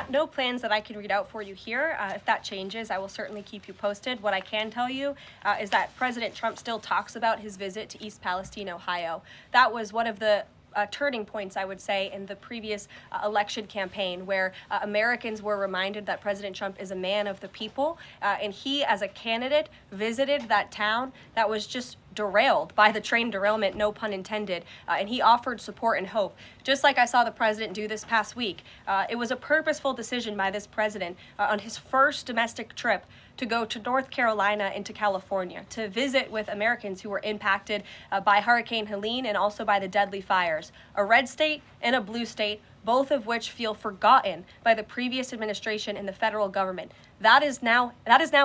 No plans that I can read out for you here. If that changes, I will certainly keep you posted. What I can tell you is that President Trump still talks about his visit to East Palestine, Ohio. That was one of the turning points, I would say, in the previous election campaign, where Americans were reminded that President Trump is a man of the people, and he, as a candidate, visited that town that was just derailed by the train derailment, no pun intended, and he offered support and hope. Just like I saw the president do this past week, it was a purposeful decision by this president on his first domestic trip to go to North Carolina and to California to visit with Americans who were impacted by Hurricane Helene and also by the deadly fires. A red state and a blue state, both of which feel forgotten by the previous administration and the federal government. That is now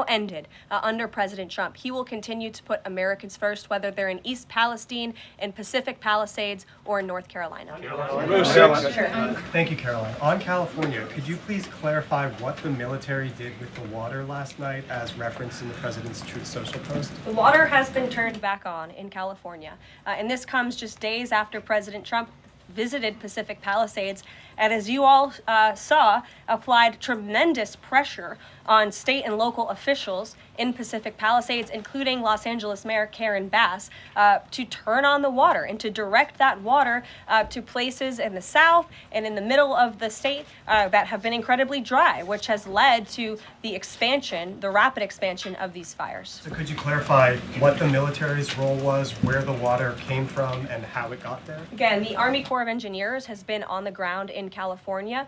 ended under President Trump. He will continue to put Americans first, whether they're in East Palestine, in Pacific Palisades, or in North Carolina. Thank you, Caroline. On California, could you please clarify what the military did with the water last night as referenced in the president's Truth Social post? The water has been turned back on in California, and this comes just days after President Trump visited Pacific Palisades, and as you all saw, applied tremendous pressure on state and local officials in Pacific Palisades, including Los Angeles Mayor Karen Bass, to turn on the water and to direct that water to places in the south and in the middle of the state that have been incredibly dry, which has led to the expansion, the rapid expansion of these fires. So could you clarify what the military's role was, where the water came from, and how it got there? Again, the Army Corps of Engineers has been on the ground in California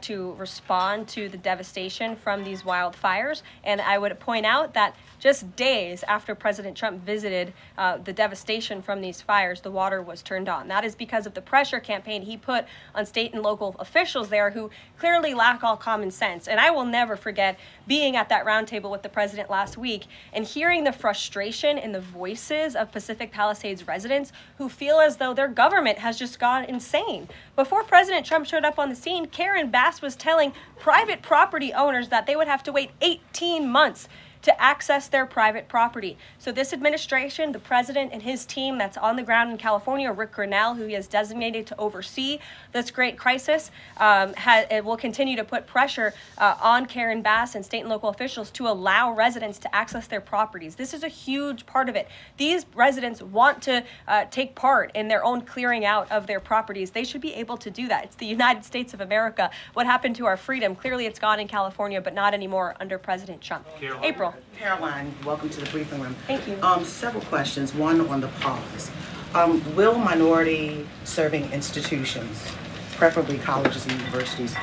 to respond to the devastation from these wildfires, and I would point out that just days after President Trump visited the devastation from these fires, the water was turned on. That is because of the pressure campaign he put on state and local officials there who clearly lack all common sense. And I will never forget being at that roundtable with the president last week and hearing the frustration in the voices of Pacific Palisades residents who feel as though their government has just gone insane. Before President Trump showed up on the scene, Karen Bass was telling private property owners that they would have to wait 18 months to access their private property. So this administration, the president and his team that's on the ground in California, Rick Grinnell, who he has designated to oversee this great crisis, it will continue to put pressure on Karen Bass and state and local officials to allow residents to access their properties. This is a huge part of it. These residents want to take part in their own clearing out of their properties. They should be able to do that. It's the United States of America. What happened to our freedom? Clearly it's gone in California, but not anymore under President Trump. April. Caroline, welcome to the briefing room. Thank you. Several questions, one on the pause. Will minority serving institutions, preferably colleges and universities,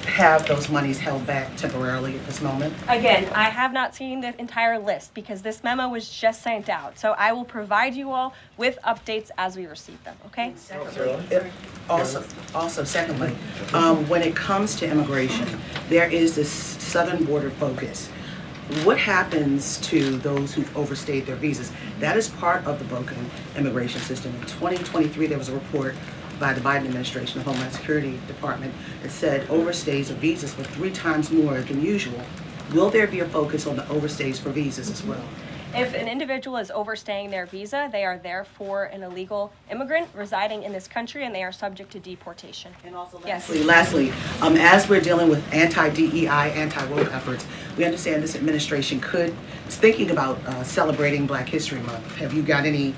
have those monies held back temporarily at this moment? Again, I have not seen the entire list because this memo was just sent out. So I will provide you all with updates as we receive them, okay? Also, secondly, when it comes to immigration, there is this southern border focus. What happens to those who've overstayed their visas? That is part of the broken immigration system. In 2023, there was a report by the Biden administration, the Homeland Security Department, that said overstays of visas were 3 times more than usual. Will there be a focus on the overstays for visas as well? If an individual is overstaying their visa, they are therefore an illegal immigrant residing in this country and they are subject to deportation. And also yes. Lastly, as we're dealing with anti-DEI, anti-woke efforts, we understand this administration is thinking about celebrating Black History Month. Have you got any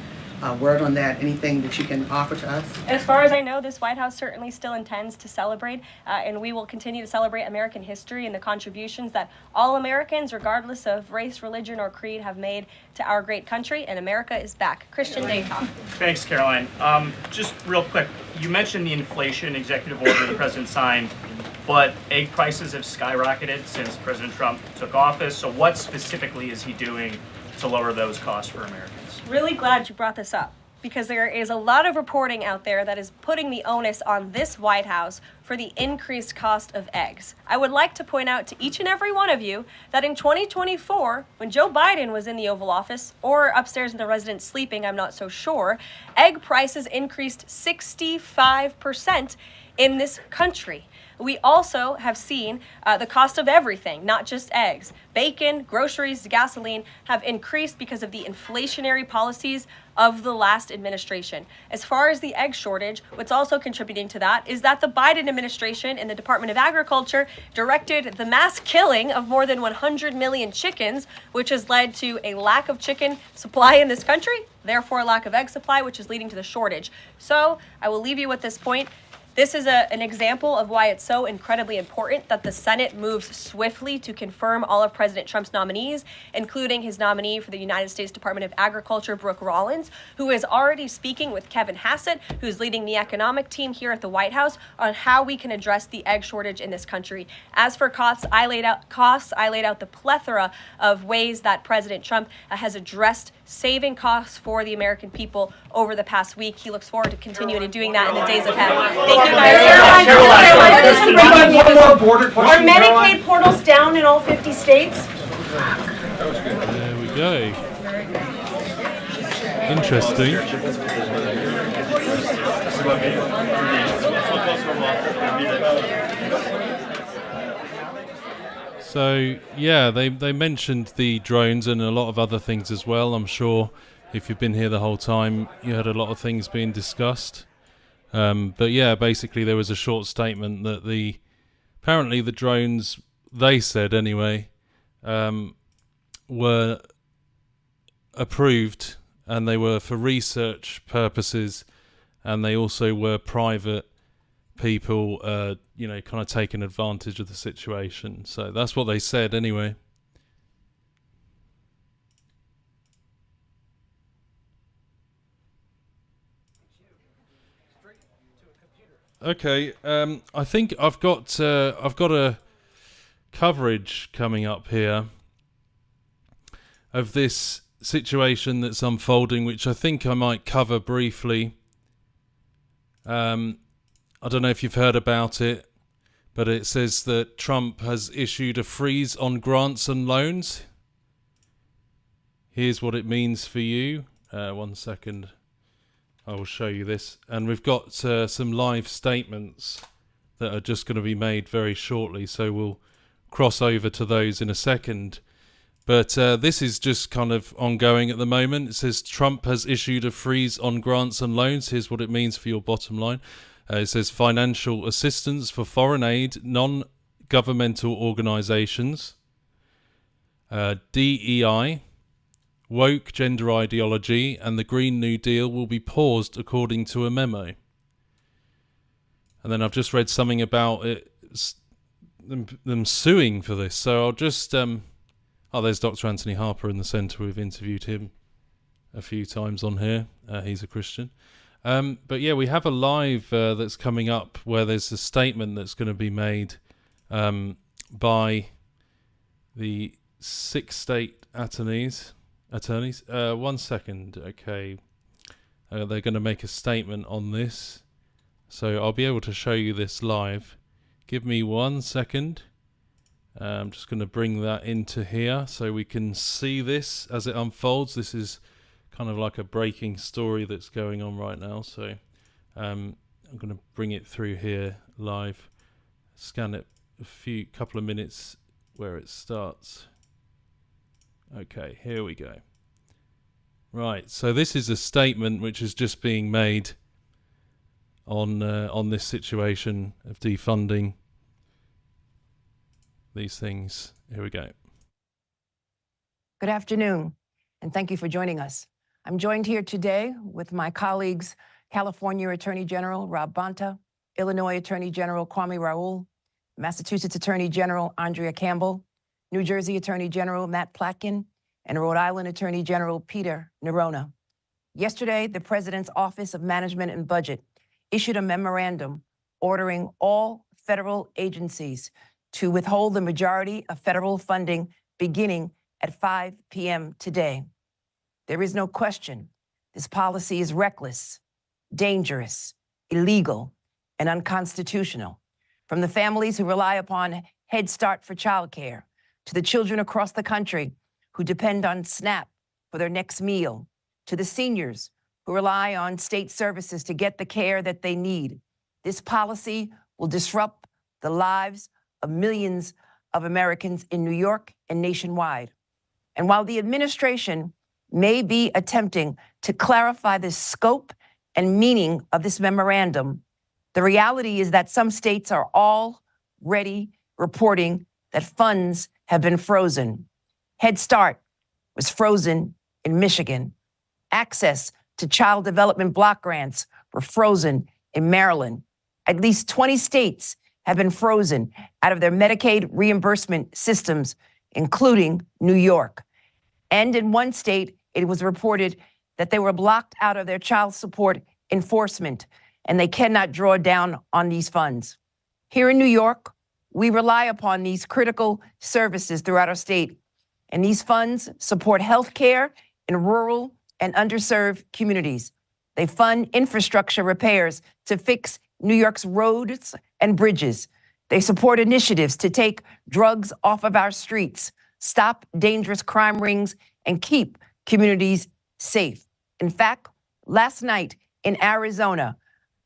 word on that? Anything that you can offer to us? As far as I know, this White House certainly still intends to celebrate, and we will continue to celebrate American history and the contributions that all Americans, regardless of race, religion, or creed, have made to our great country, and America is back. Christian Dayton. Thanks, Caroline. Just real quick, you mentioned the inflation executive order the president signed, but egg prices have skyrocketed since President Trump took office, so what specifically is he doing to lower those costs for Americans? Really glad you brought this up because there is a lot of reporting out there that is putting the onus on this White House for the increased cost of eggs. I would like to point out to each and every one of you that in 2024, when Joe Biden was in the Oval Office or upstairs in the residence sleeping, I'm not so sure, egg prices increased 65% in this country. We also have seen the cost of everything, not just eggs. Bacon, groceries, gasoline have increased because of the inflationary policies of the last administration. As far as the egg shortage, what's also contributing to that is that the Biden administration and the Department of Agriculture directed the mass killing of more than 100 million chickens, which has led to a lack of chicken supply in this country, therefore a lack of egg supply, which is leading to the shortage. So I will leave you with this point. This is an example of why it's so incredibly important that the Senate moves swiftly to confirm all of President Trump's nominees, including his nominee for the United States Department of Agriculture, Brooke Rollins, who is already speaking with Kevin Hassett, who's leading the economic team here at the White House, on how we can address the egg shortage in this country. As for costs, I laid out the plethora of ways that President Trump has addressed saving costs for the American people over the past week. He looks forward to continuing to doing that in the days ahead. Thank you guys. Are Medicaid portals down in all 50 states? There we go. Interesting. So yeah, they mentioned the drones and a lot of other things as well. I'm sure if you've been here the whole time, you heard a lot of things being discussed. But yeah, basically there was a short statement that apparently the drones, they said anyway, were approved and they were for research purposes, and they also were private people, kind of taking advantage of the situation. So that's what they said anyway. Okay, I think I've got a coverage coming up here of this situation that's unfolding, which I think I might cover briefly. I don't know if you've heard about it, but it says that Trump has issued a freeze on grants and loans. Here's what it means for you. 1 second. I will show you this. And we've got some live statements that are just going to be made very shortly, so we'll cross over to those in a second. But this is just kind of ongoing at the moment. It says Trump has issued a freeze on grants and loans. Here's what it means for your bottom line. It says financial assistance for foreign aid, non-governmental organizations, DEI, woke gender ideology, and the Green New Deal will be paused according to a memo. And then I've just read something about them suing for this. So I'll just... Oh, there's Dr. Anthony Harper in the centre. We've interviewed him a few times on here. He's a Christian. But yeah, we have a live that's coming up where there's a statement that's going to be made by the 6 state attorneys. 1 second, okay. They're going to make a statement on this. So I'll be able to show you this live. Give me 1 second. I'm just going to bring that into here so we can see this as it unfolds. This is kind of like a breaking story that's going on right now. So I'm going to bring it through here live. Scan it a couple of minutes where it starts. Okay, here we go. Right, so this is a statement which is just being made on this situation of defunding these things. Here we go. Good afternoon, and thank you for joining us. I'm joined here today with my colleagues, California Attorney General Rob Bonta, Illinois Attorney General Kwame Raoul, Massachusetts Attorney General Andrea Campbell, New Jersey Attorney General Matt Platkin, and Rhode Island Attorney General Peter Nerona. Yesterday, the President's Office of Management and Budget issued a memorandum ordering all federal agencies to withhold the majority of federal funding beginning at 5 p.m. today. There is no question this policy is reckless, dangerous, illegal, and unconstitutional. From the families who rely upon Head Start for childcare, to the children across the country who depend on SNAP for their next meal, to the seniors who rely on state services to get the care that they need, this policy will disrupt the lives of millions of Americans in New York and nationwide. And while the administration may be attempting to clarify the scope and meaning of this memorandum, the reality is that some states are already reporting that funds have been frozen. Head Start was frozen in Michigan. Access to child development block grants were frozen in Maryland. At least 20 states have been frozen out of their Medicaid reimbursement systems, including New York. And in one state, it was reported that they were blocked out of their child support enforcement, and they cannot draw down on these funds. Here in New York, we rely upon these critical services throughout our state, and these funds support health care in rural and underserved communities. They fund infrastructure repairs to fix New York's roads and bridges. They support initiatives to take drugs off of our streets, stop dangerous crime rings, and keep communities safe. In fact, last night in Arizona,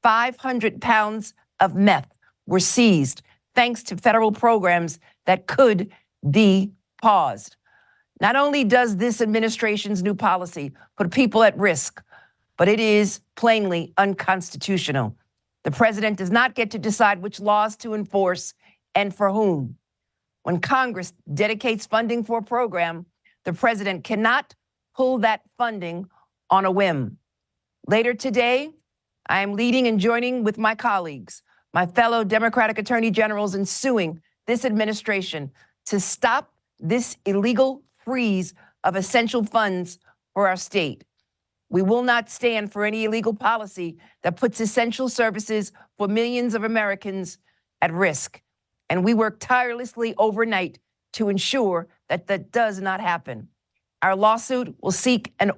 500 pounds of meth were seized thanks to federal programs that could be paused. Not only does this administration's new policy put people at risk, but it is plainly unconstitutional. The president does not get to decide which laws to enforce and for whom. When Congress dedicates funding for a program, the president cannot pull that funding on a whim. Later today, I am leading and joining with my colleagues, my fellow Democratic attorney generals, in suing this administration to stop this illegal freeze of essential funds for our state. We will not stand for any illegal policy that puts essential services for millions of Americans at risk. And we work tirelessly overnight to ensure that that does not happen. Our lawsuit will seek a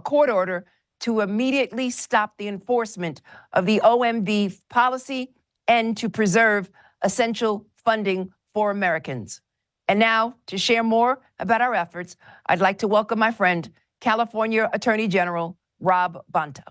court order to immediately stop the enforcement of the OMB policy and to preserve essential funding for Americans. And now, to share more about our efforts, I'd like to welcome my friend, California Attorney General Rob Bonta.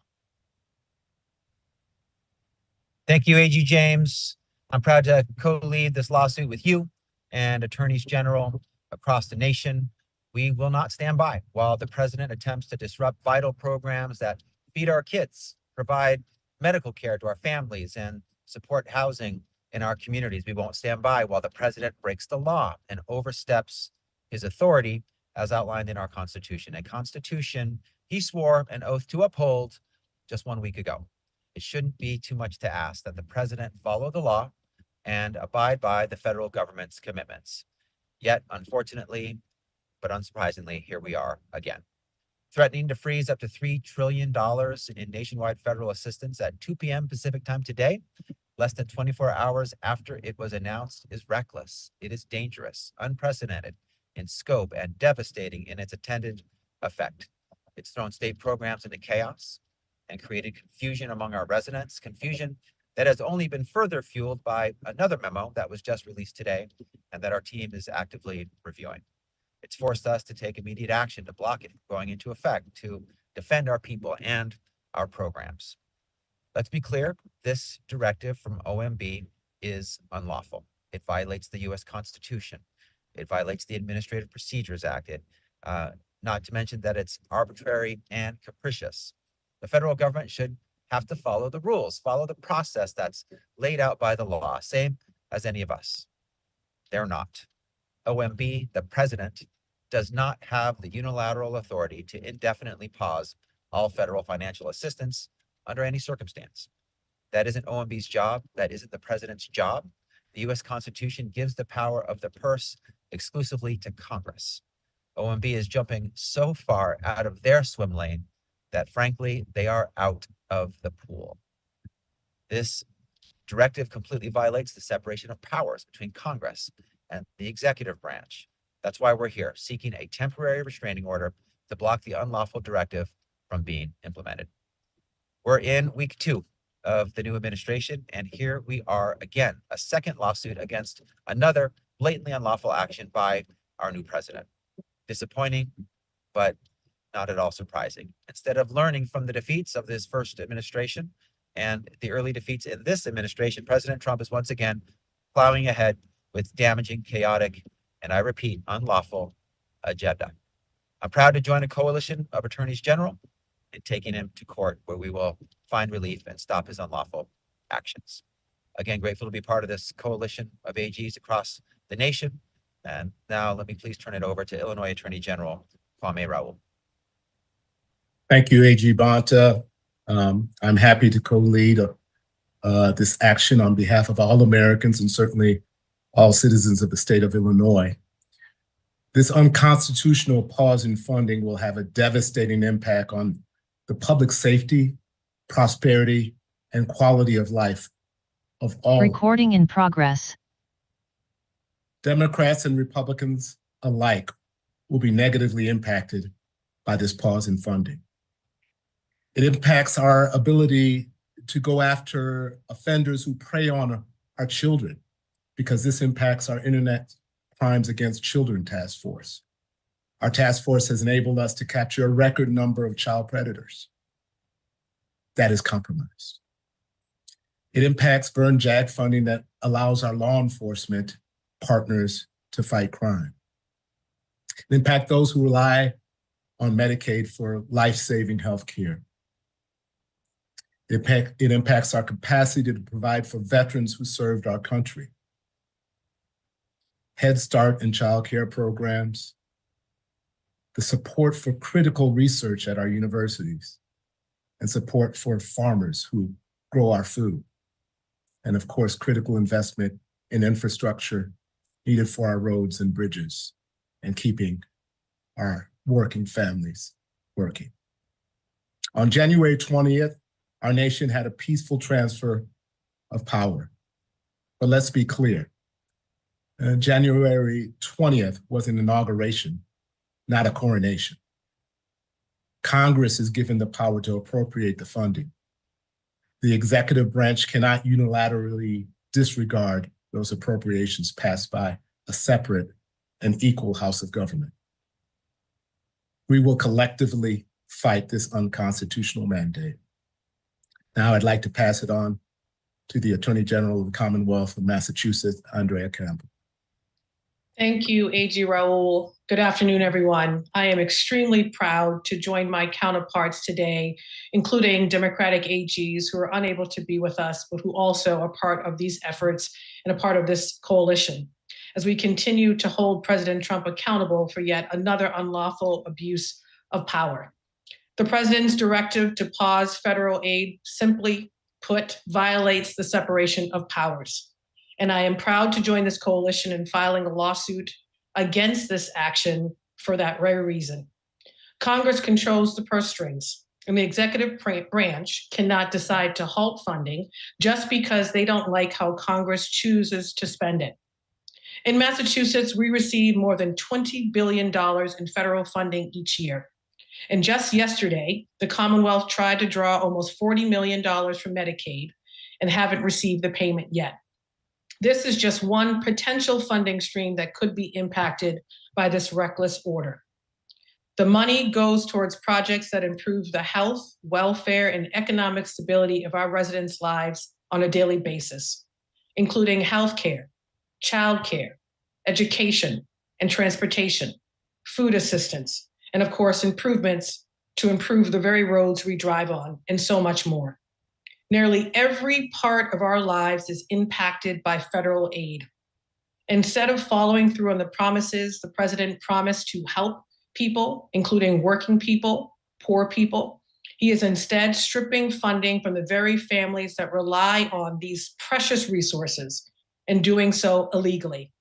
Thank you, AG James. I'm proud to co-lead this lawsuit with you and attorneys general across the nation. We will not stand by while the president attempts to disrupt vital programs that feed our kids, provide medical care to our families, and support housing in our communities. We won't stand by while the president breaks the law and oversteps his authority as outlined in our Constitution, a Constitution he swore an oath to uphold just 1 week ago. It shouldn't be too much to ask that the president follow the law and abide by the federal government's commitments. Yet, unfortunately, but unsurprisingly, here we are again, threatening to freeze up to $3 trillion in nationwide federal assistance at 2 p.m. Pacific time today, less than 24 hours after it was announced, is reckless. It is dangerous, unprecedented in scope, and devastating in its intended effect. It's thrown state programs into chaos and created confusion among our residents, confusion that has only been further fueled by another memo that was just released today and that our team is actively reviewing. It's forced us to take immediate action to block it going into effect, to defend our people and our programs. Let's be clear, this directive from OMB is unlawful. It violates the U.S. Constitution. It violates the Administrative Procedures Act. Not to mention that it's arbitrary and capricious. The federal government should have to follow the rules, follow the process that's laid out by the law, same as any of us. They're not. OMB, the president, does not have the unilateral authority to indefinitely pause all federal financial assistance under any circumstance. That isn't OMB's job. That isn't the president's job. The U.S. Constitution gives the power of the purse exclusively to Congress. OMB is jumping so far out of their swim lane that, frankly, they are out of the pool. This directive completely violates the separation of powers between Congress and the executive branch. That's why we're here, seeking a temporary restraining order to block the unlawful directive from being implemented. We're in week 2 of the new administration, and here we are again, a second lawsuit against another blatantly unlawful action by our new president. Disappointing, but not at all surprising. Instead of learning from the defeats of this first administration and the early defeats in this administration, President Trump is once again plowing ahead with damaging, chaotic, and I repeat, unlawful agenda. I'm proud to join a coalition of attorneys general in taking him to court, where we will find relief and stop his unlawful actions. Again, grateful to be part of this coalition of AGs across the nation. And now let me please turn it over to Illinois Attorney General Kwame Raoul. Thank you, AG Bonta. I'm happy to co-lead this action on behalf of all Americans and certainly all citizens of the state of Illinois. This unconstitutional pause in funding will have a devastating impact on the public safety, prosperity, and quality of life of all. Recording in progress. Democrats and Republicans alike will be negatively impacted by this pause in funding. It impacts our ability to go after offenders who prey on our children, because this impacts our Internet Crimes Against Children Task Force. Our task force has enabled us to capture a record number of child predators. That is compromised. It impacts Burn JAG funding that allows our law enforcement partners to fight crime. It impacts those who rely on Medicaid for life-saving health care. It impacts our capacity to provide for veterans who served our country. Head Start and child care programs, the support for critical research at our universities, and support for farmers who grow our food. And of course, critical investment in infrastructure needed for our roads and bridges and keeping our working families working. On January 20th, our nation had a peaceful transfer of power. But let's be clear, January 20th was an inauguration, not a coronation. Congress is given the power to appropriate the funding. The executive branch cannot unilaterally disregard those appropriations passed by a separate and equal House of Government. We will collectively fight this unconstitutional mandate. Now I'd like to pass it on to the Attorney General of the Commonwealth of Massachusetts, Andrea Campbell. Thank you, AG Raul. Good afternoon, everyone. I am extremely proud to join my counterparts today, including Democratic AGs who are unable to be with us, but who also are part of these efforts and a part of this coalition, as we continue to hold President Trump accountable for yet another unlawful abuse of power. The president's directive to pause federal aid, simply put, violates the separation of powers. And I am proud to join this coalition in filing a lawsuit against this action for that very reason. Congress controls the purse strings, and the executive branch cannot decide to halt funding just because they don't like how Congress chooses to spend it. In Massachusetts, we receive more than $20 billion in federal funding each year. And just yesterday, the Commonwealth tried to draw almost $40 million from Medicaid and haven't received the payment yet. This is just one potential funding stream that could be impacted by this reckless order. The money goes towards projects that improve the health, welfare, and economic stability of our residents' lives on a daily basis, including healthcare, childcare, education, and transportation, food assistance, and of course, improvements to improve the very roads we drive on, and so much more. Nearly every part of our lives is impacted by federal aid. Instead of following through on the promises the president promised to help people, including working people, poor people, he is instead stripping funding from the very families that rely on these precious resources and doing so illegally.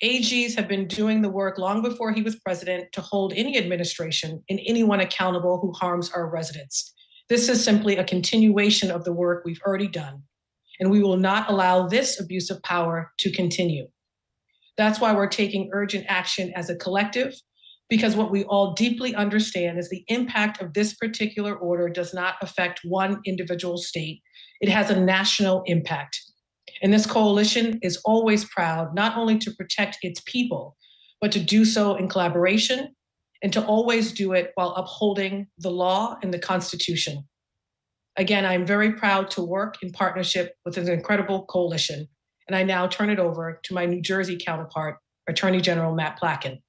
AGs have been doing the work long before he was president to hold any administration and anyone accountable who harms our residents. This is simply a continuation of the work we've already done, and we will not allow this abuse of power to continue. That's why we're taking urgent action as a collective, because what we all deeply understand is the impact of this particular order does not affect one individual state. It has a national impact. And this coalition is always proud not only to protect its people, but to do so in collaboration and to always do it while upholding the law and the Constitution. Again, I'm very proud to work in partnership with an incredible coalition. And I now turn it over to my New Jersey counterpart, Attorney General Matt Placken.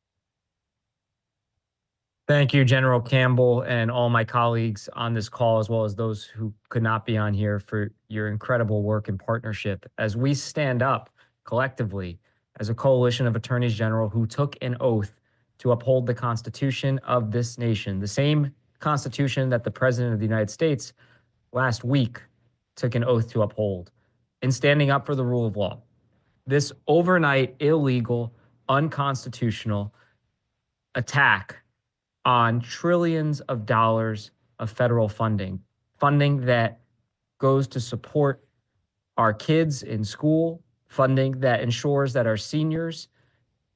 Thank you, General Campbell, and all my colleagues on this call, as well as those who could not be on here, for your incredible work and partnership as we stand up collectively as a coalition of attorneys general who took an oath to uphold the Constitution of this nation, the same Constitution that the President of the United States last week took an oath to uphold, in standing up for the rule of law. This overnight, illegal, unconstitutional attack on trillions of dollars of federal funding that goes to support our kids in school, funding that ensures that our seniors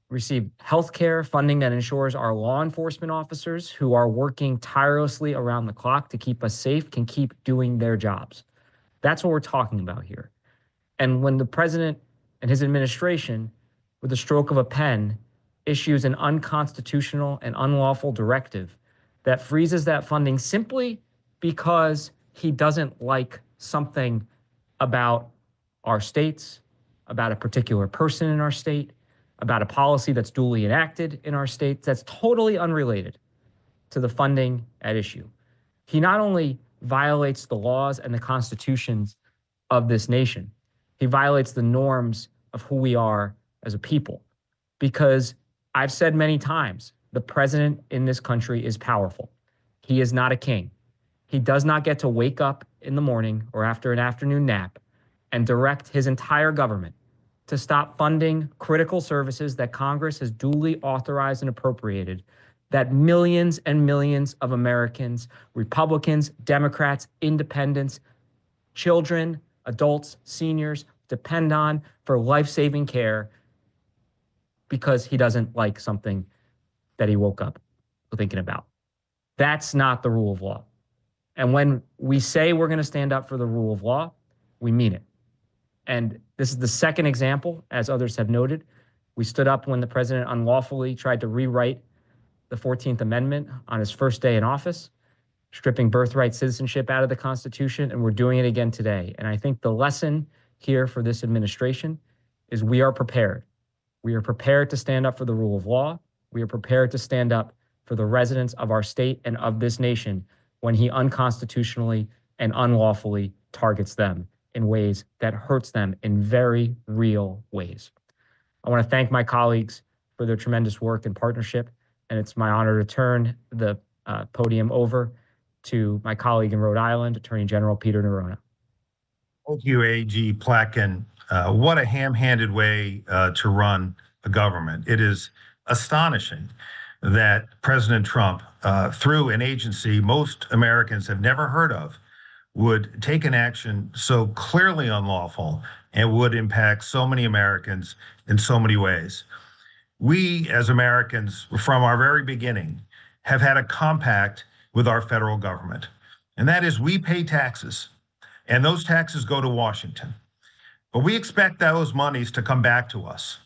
receive health care, funding that ensures our law enforcement officers who are working tirelessly around the clock to keep us safe can keep doing their jobs. That's what we're talking about here. And when the president and his administration, with the stroke of a pen, issues an unconstitutional and unlawful directive that freezes that funding simply because he doesn't like something about our states, about a particular person in our state, about a policy that's duly enacted in our states that's totally unrelated to the funding at issue. He not only violates the laws and the constitutions of this nation, he violates the norms of who we are as a people. Because I've said many times, the president in this country is powerful. He is not a king. He does not get to wake up in the morning or after an afternoon nap and direct his entire government to stop funding critical services that Congress has duly authorized and appropriated, that millions and millions of Americans, Republicans, Democrats, independents, children, adults, seniors depend on for life-saving care, because he doesn't like something that he woke up thinking about. That's not the rule of law. And when we say we're going to stand up for the rule of law, we mean it. And this is the second example, as others have noted. We stood up when the president unlawfully tried to rewrite the 14th Amendment on his first day in office, stripping birthright citizenship out of the Constitution, and we're doing it again today. And I think the lesson here for this administration is we are prepared. We are prepared to stand up for the rule of law. We are prepared to stand up for the residents of our state and of this nation when he unconstitutionally and unlawfully targets them in ways that hurts them in very real ways. I want to thank my colleagues for their tremendous work and partnership, and it's my honor to turn the podium over to my colleague in Rhode Island, Attorney General Peter Neronha. Thank you, AG Plotkin. What a ham-handed way to run a government. It is astonishing that President Trump, through an agency most Americans have never heard of, would take an action so clearly unlawful and would impact so many Americans in so many ways. We, as Americans, from our very beginning, have had a compact with our federal government, and that is we pay taxes, and those taxes go to Washington. But we expect those monies to come back to us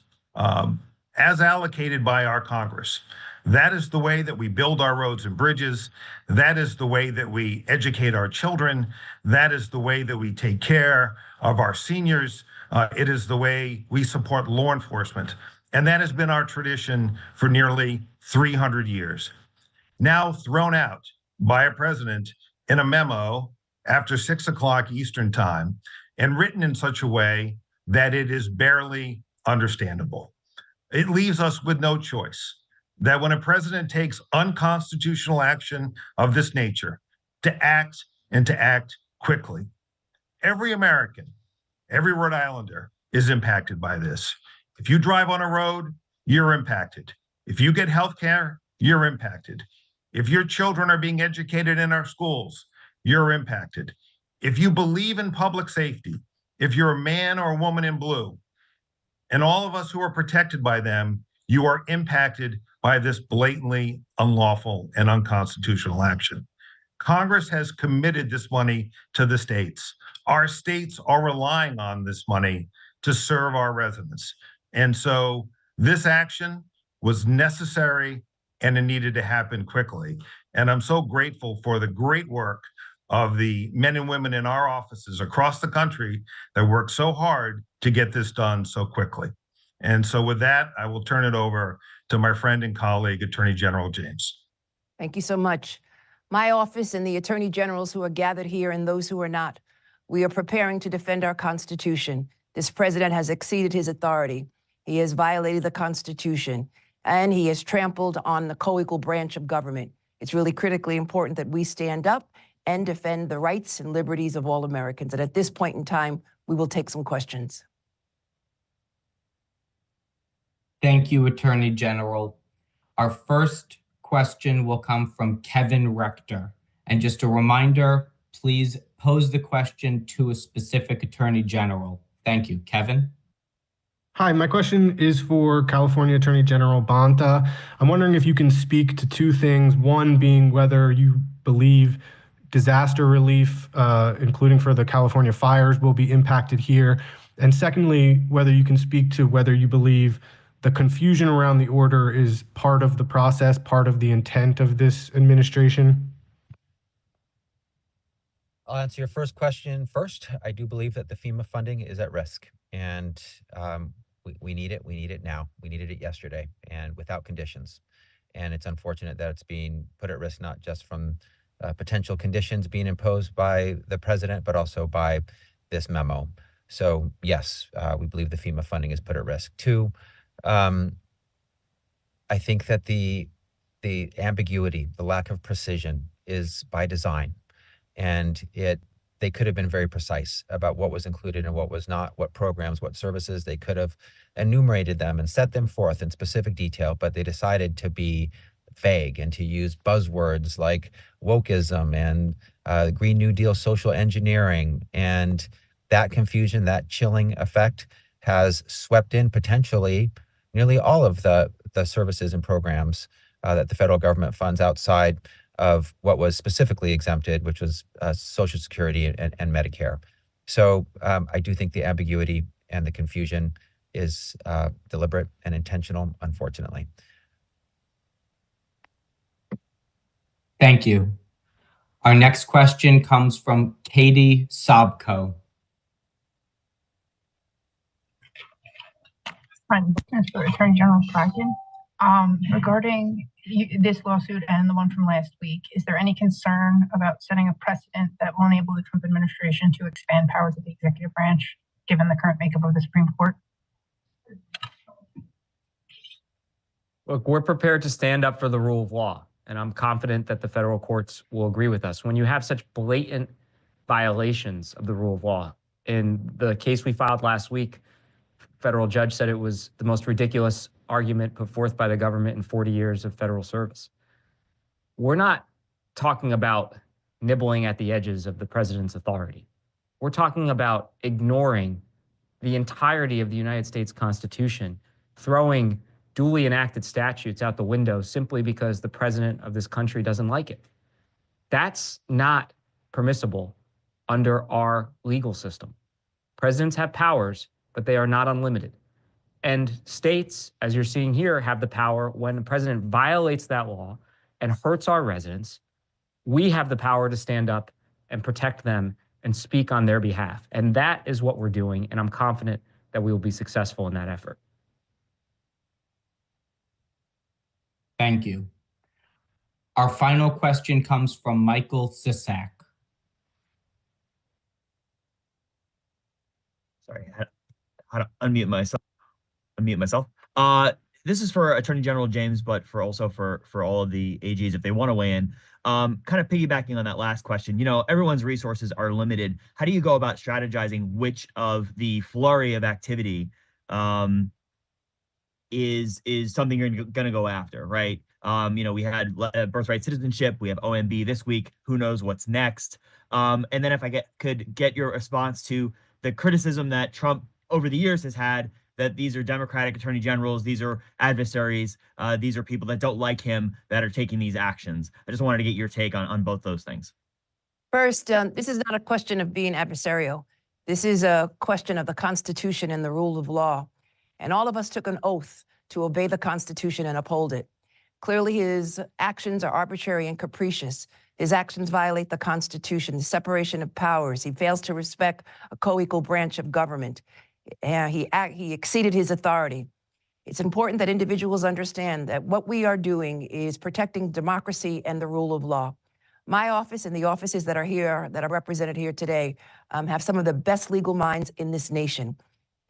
as allocated by our Congress. That is the way that we build our roads and bridges. That is the way that we educate our children. That is the way that we take care of our seniors. It is the way we support law enforcement. And that has been our tradition for nearly 300 years. Now thrown out by a president in a memo after 6 o'clock Eastern time and written in such a way that it is barely understandable. It leaves us with no choice that when a president takes unconstitutional action of this nature, to act and to act quickly. Every American, every Rhode Islander is impacted by this. If you drive on a road, you're impacted. If you get health care, you're impacted. If your children are being educated in our schools, you're impacted. If you believe in public safety, if you're a man or a woman in blue, and all of us who are protected by them, you are impacted by this blatantly unlawful and unconstitutional action. Congress has committed this money to the states. Our states are relying on this money to serve our residents. And so this action was necessary and it needed to happen quickly. And I'm so grateful for the great work of the men and women in our offices across the country that worked so hard to get this done so quickly. And so with that, I will turn it over to my friend and colleague, Attorney General James. Thank you so much. My office and the attorney generals who are gathered here and those who are not, we are preparing to defend our Constitution. This president has exceeded his authority. He has violated the Constitution, and he has trampled on the co-equal branch of government. It's really critically important that we stand up and defend the rights and liberties of all Americans. And at this point in time, we will take some questions. Thank you, Attorney General. Our first question will come from Kevin Rector. And just a reminder, please pose the question to a specific Attorney General. Thank you. Kevin? Hi, my question is for California Attorney General Bonta. I'm wondering if you can speak to two things. One being whether you believe disaster relief, including for the California fires, will be impacted here. And secondly, whether you can speak to whether you believe the confusion around the order is part of the process, part of the intent of this administration. I'll answer your first question first. I do believe that the FEMA funding is at risk, and we need it. We need it now. We needed it yesterday and without conditions. And it's unfortunate that it's being put at risk, not just from potential conditions being imposed by the president, but also by this memo. So yes, we believe the FEMA funding is put at risk. Two, I think that the ambiguity, the lack of precision is by design. And they could have been very precise about what was included and what was not, what programs, what services. They could have enumerated them and set them forth in specific detail, but they decided to be vague and to use buzzwords like wokeism and Green New Deal social engineering. And that confusion, that chilling effect has swept in potentially nearly all of the services and programs that the federal government funds outside of what was specifically exempted, which was Social Security and Medicare. So I do think the ambiguity and the confusion is deliberate and intentional, unfortunately. Thank you. Our next question comes from Katie Sobko. For Attorney General Placken. Regarding this lawsuit and the one from last week, is there any concern about setting a precedent that will enable the Trump administration to expand powers of the executive branch, given the current makeup of the Supreme Court? Look, we're prepared to stand up for the rule of law, and I'm confident that the federal courts will agree with us. When you have such blatant violations of the rule of law, in the case we filed last week, federal judge said it was the most ridiculous argument put forth by the government in 40 years of federal service. We're not talking about nibbling at the edges of the president's authority. We're talking about ignoring the entirety of the United States Constitution, throwing duly enacted statutes out the window simply because the president of this country doesn't like it. That's not permissible under our legal system. Presidents have powers, but they are not unlimited. And states, as you're seeing here, have the power when the president violates that law and hurts our residents. We have the power to stand up and protect them and speak on their behalf. And that is what we're doing. And I'm confident that we will be successful in that effort. Thank you. Our final question comes from Michael Sisak. Sorry, how to unmute myself. This is for Attorney General James, but also for all of the AGs if they want to weigh in. Kind of piggybacking on that last question, you know, everyone's resources are limited. How do you go about strategizing which of the flurry of activity is something you're going to go after, right? You know, we had birthright citizenship, we have OMB this week. Who knows what's next? And then if I could get your response to the criticism that Trump over the years has had, that these are Democratic attorney generals, these are adversaries, these are people that don't like him that are taking these actions. I just wanted to get your take on both those things. First, this is not a question of being adversarial. This is a question of the Constitution and the rule of law. And all of us took an oath to obey the Constitution and uphold it. Clearly, his actions are arbitrary and capricious. His actions violate the Constitution, the separation of powers. He fails to respect a co-equal branch of government. He exceeded his authority. It's important that individuals understand that what we are doing is protecting democracy and the rule of law. My office and the offices that are here, that are represented here today, have some of the best legal minds in this nation.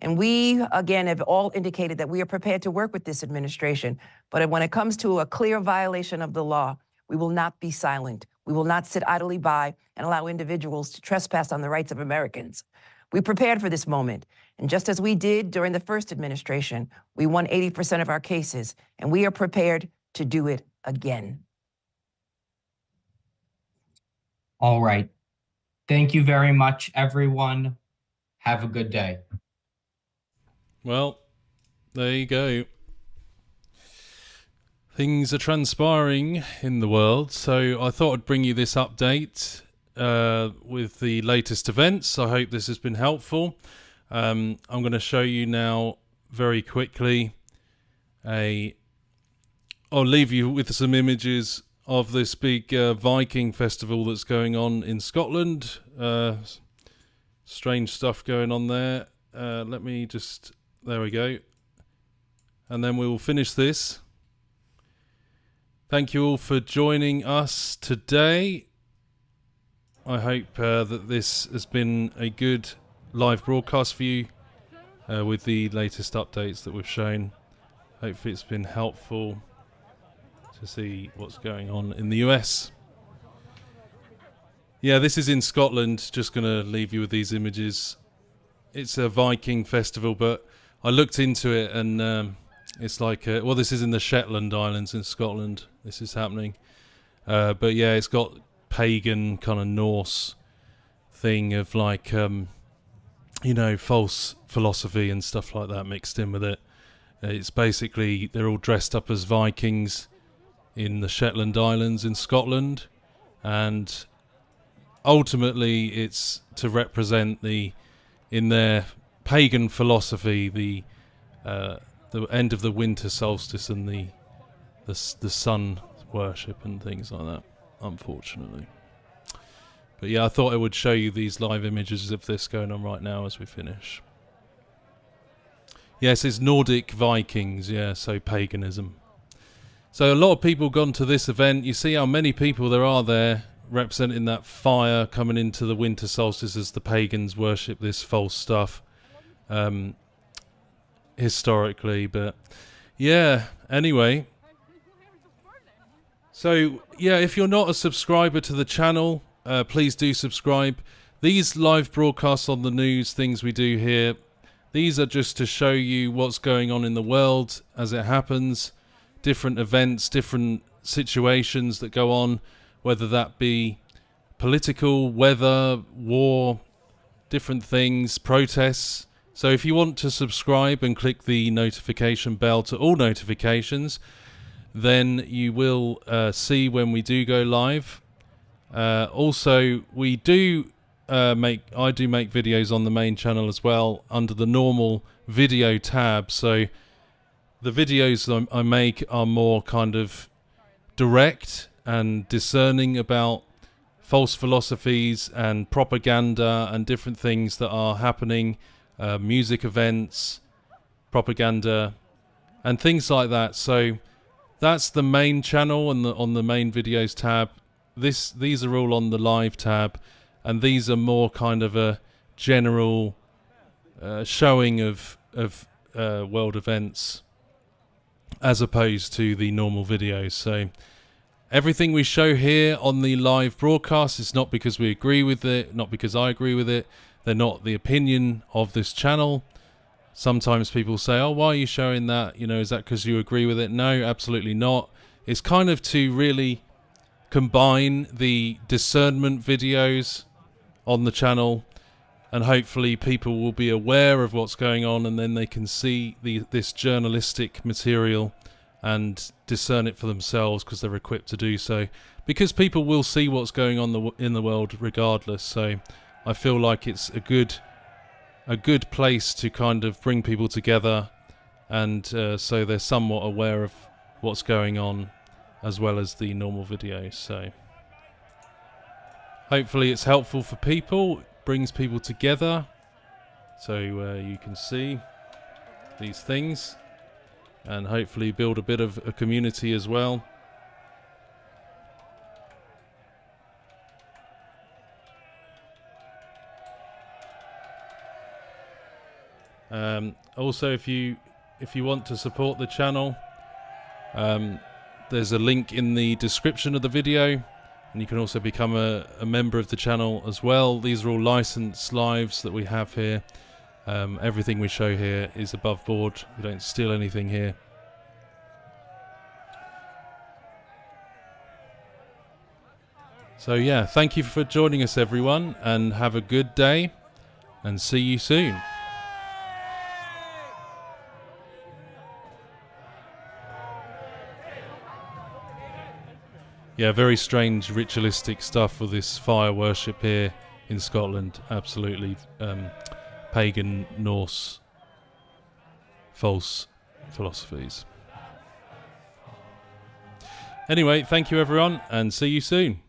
And we, again, have all indicated that we are prepared to work with this administration. But when it comes to a clear violation of the law, we will not be silent. We will not sit idly by and allow individuals to trespass on the rights of Americans. We prepared for this moment. And just as we did during the first administration, we won 80% of our cases, and we are prepared to do it again. All right. Thank you very much, everyone. Have a good day. Well, there you go. Things are transpiring in the world, so I thought I'd bring you this update with the latest events. I hope this has been helpful. I'm going to show you now very quickly I'll leave you with some images of this big Viking festival that's going on in Scotland. Strange stuff going on there. Let me just... There we go. And then we will finish this. Thank you all for joining us today. I hope that this has been a good live broadcast for you with the latest updates that we've shown. Hopefully it's been helpful to see what's going on in the US. Yeah, this is in Scotland. Just going to leave you with these images. It's a Viking festival, but I looked into it and it's like, well, this is in the Shetland Islands in Scotland. This is happening. But yeah, it's got pagan kind of Norse thing of like, you know, false philosophy and stuff like that mixed in with it. It's basically, they're all dressed up as Vikings in the Shetland Islands in Scotland. And ultimately it's to represent in their pagan philosophy, the end of the winter solstice and the sun worship and things like that, unfortunately. But yeah, I thought I would show you these live images of this going on right now as we finish. Yes, it's Nordic Vikings, yeah, so paganism. So a lot of people gone to this event. You see how many people there are there representing that fire coming into the winter solstice as the pagans worship this false stuff historically. But yeah, anyway. So yeah, if you're not a subscriber to the channel, please do subscribe. These live broadcasts on the news, things we do here, these are just to show you what's going on in the world as it happens. Different events, different situations that go on, whether that be political, weather, war, different things, protests. So if you want to subscribe and click the notification bell to all notifications, then you will see when we do go live. Also, we do I do make videos on the main channel as well under the normal video tab. So the videos I make are more kind of direct and discerning about false philosophies and propaganda and different things that are happening, music events, propaganda, and things like that. So that's the main channel and on the main videos tab. These are all on the live tab, and these are more kind of a general showing of world events, as opposed to the normal videos. So everything we show here on the live broadcast is not because we agree with it, not because I agree with it. They're not the opinion of this channel. Sometimes people say, oh, why are you showing that? You know, is that because you agree with it? No, absolutely not. It's kind of to really combine the discernment videos on the channel, and hopefully people will be aware of what's going on, and then they can see this journalistic material and discern it for themselves because they're equipped to do so. Because people will see what's going on in the world regardless. So I feel like it's a good place to kind of bring people together, and so they're somewhat aware of what's going on as well as the normal videos. So hopefully it's helpful for people, brings people together, so you can see these things and hopefully build a bit of a community as well. Also, if you want to support the channel, there's a link in the description of the video, and you can also become a member of the channel as well. These are all licensed lives that we have here. Everything we show here is above board. We don't steal anything here. So yeah, thank you for joining us everyone, and have a good day, and see you soon. Yeah, very strange ritualistic stuff with this fire worship here in Scotland. Absolutely pagan, Norse, false philosophies. Anyway, thank you everyone, and see you soon.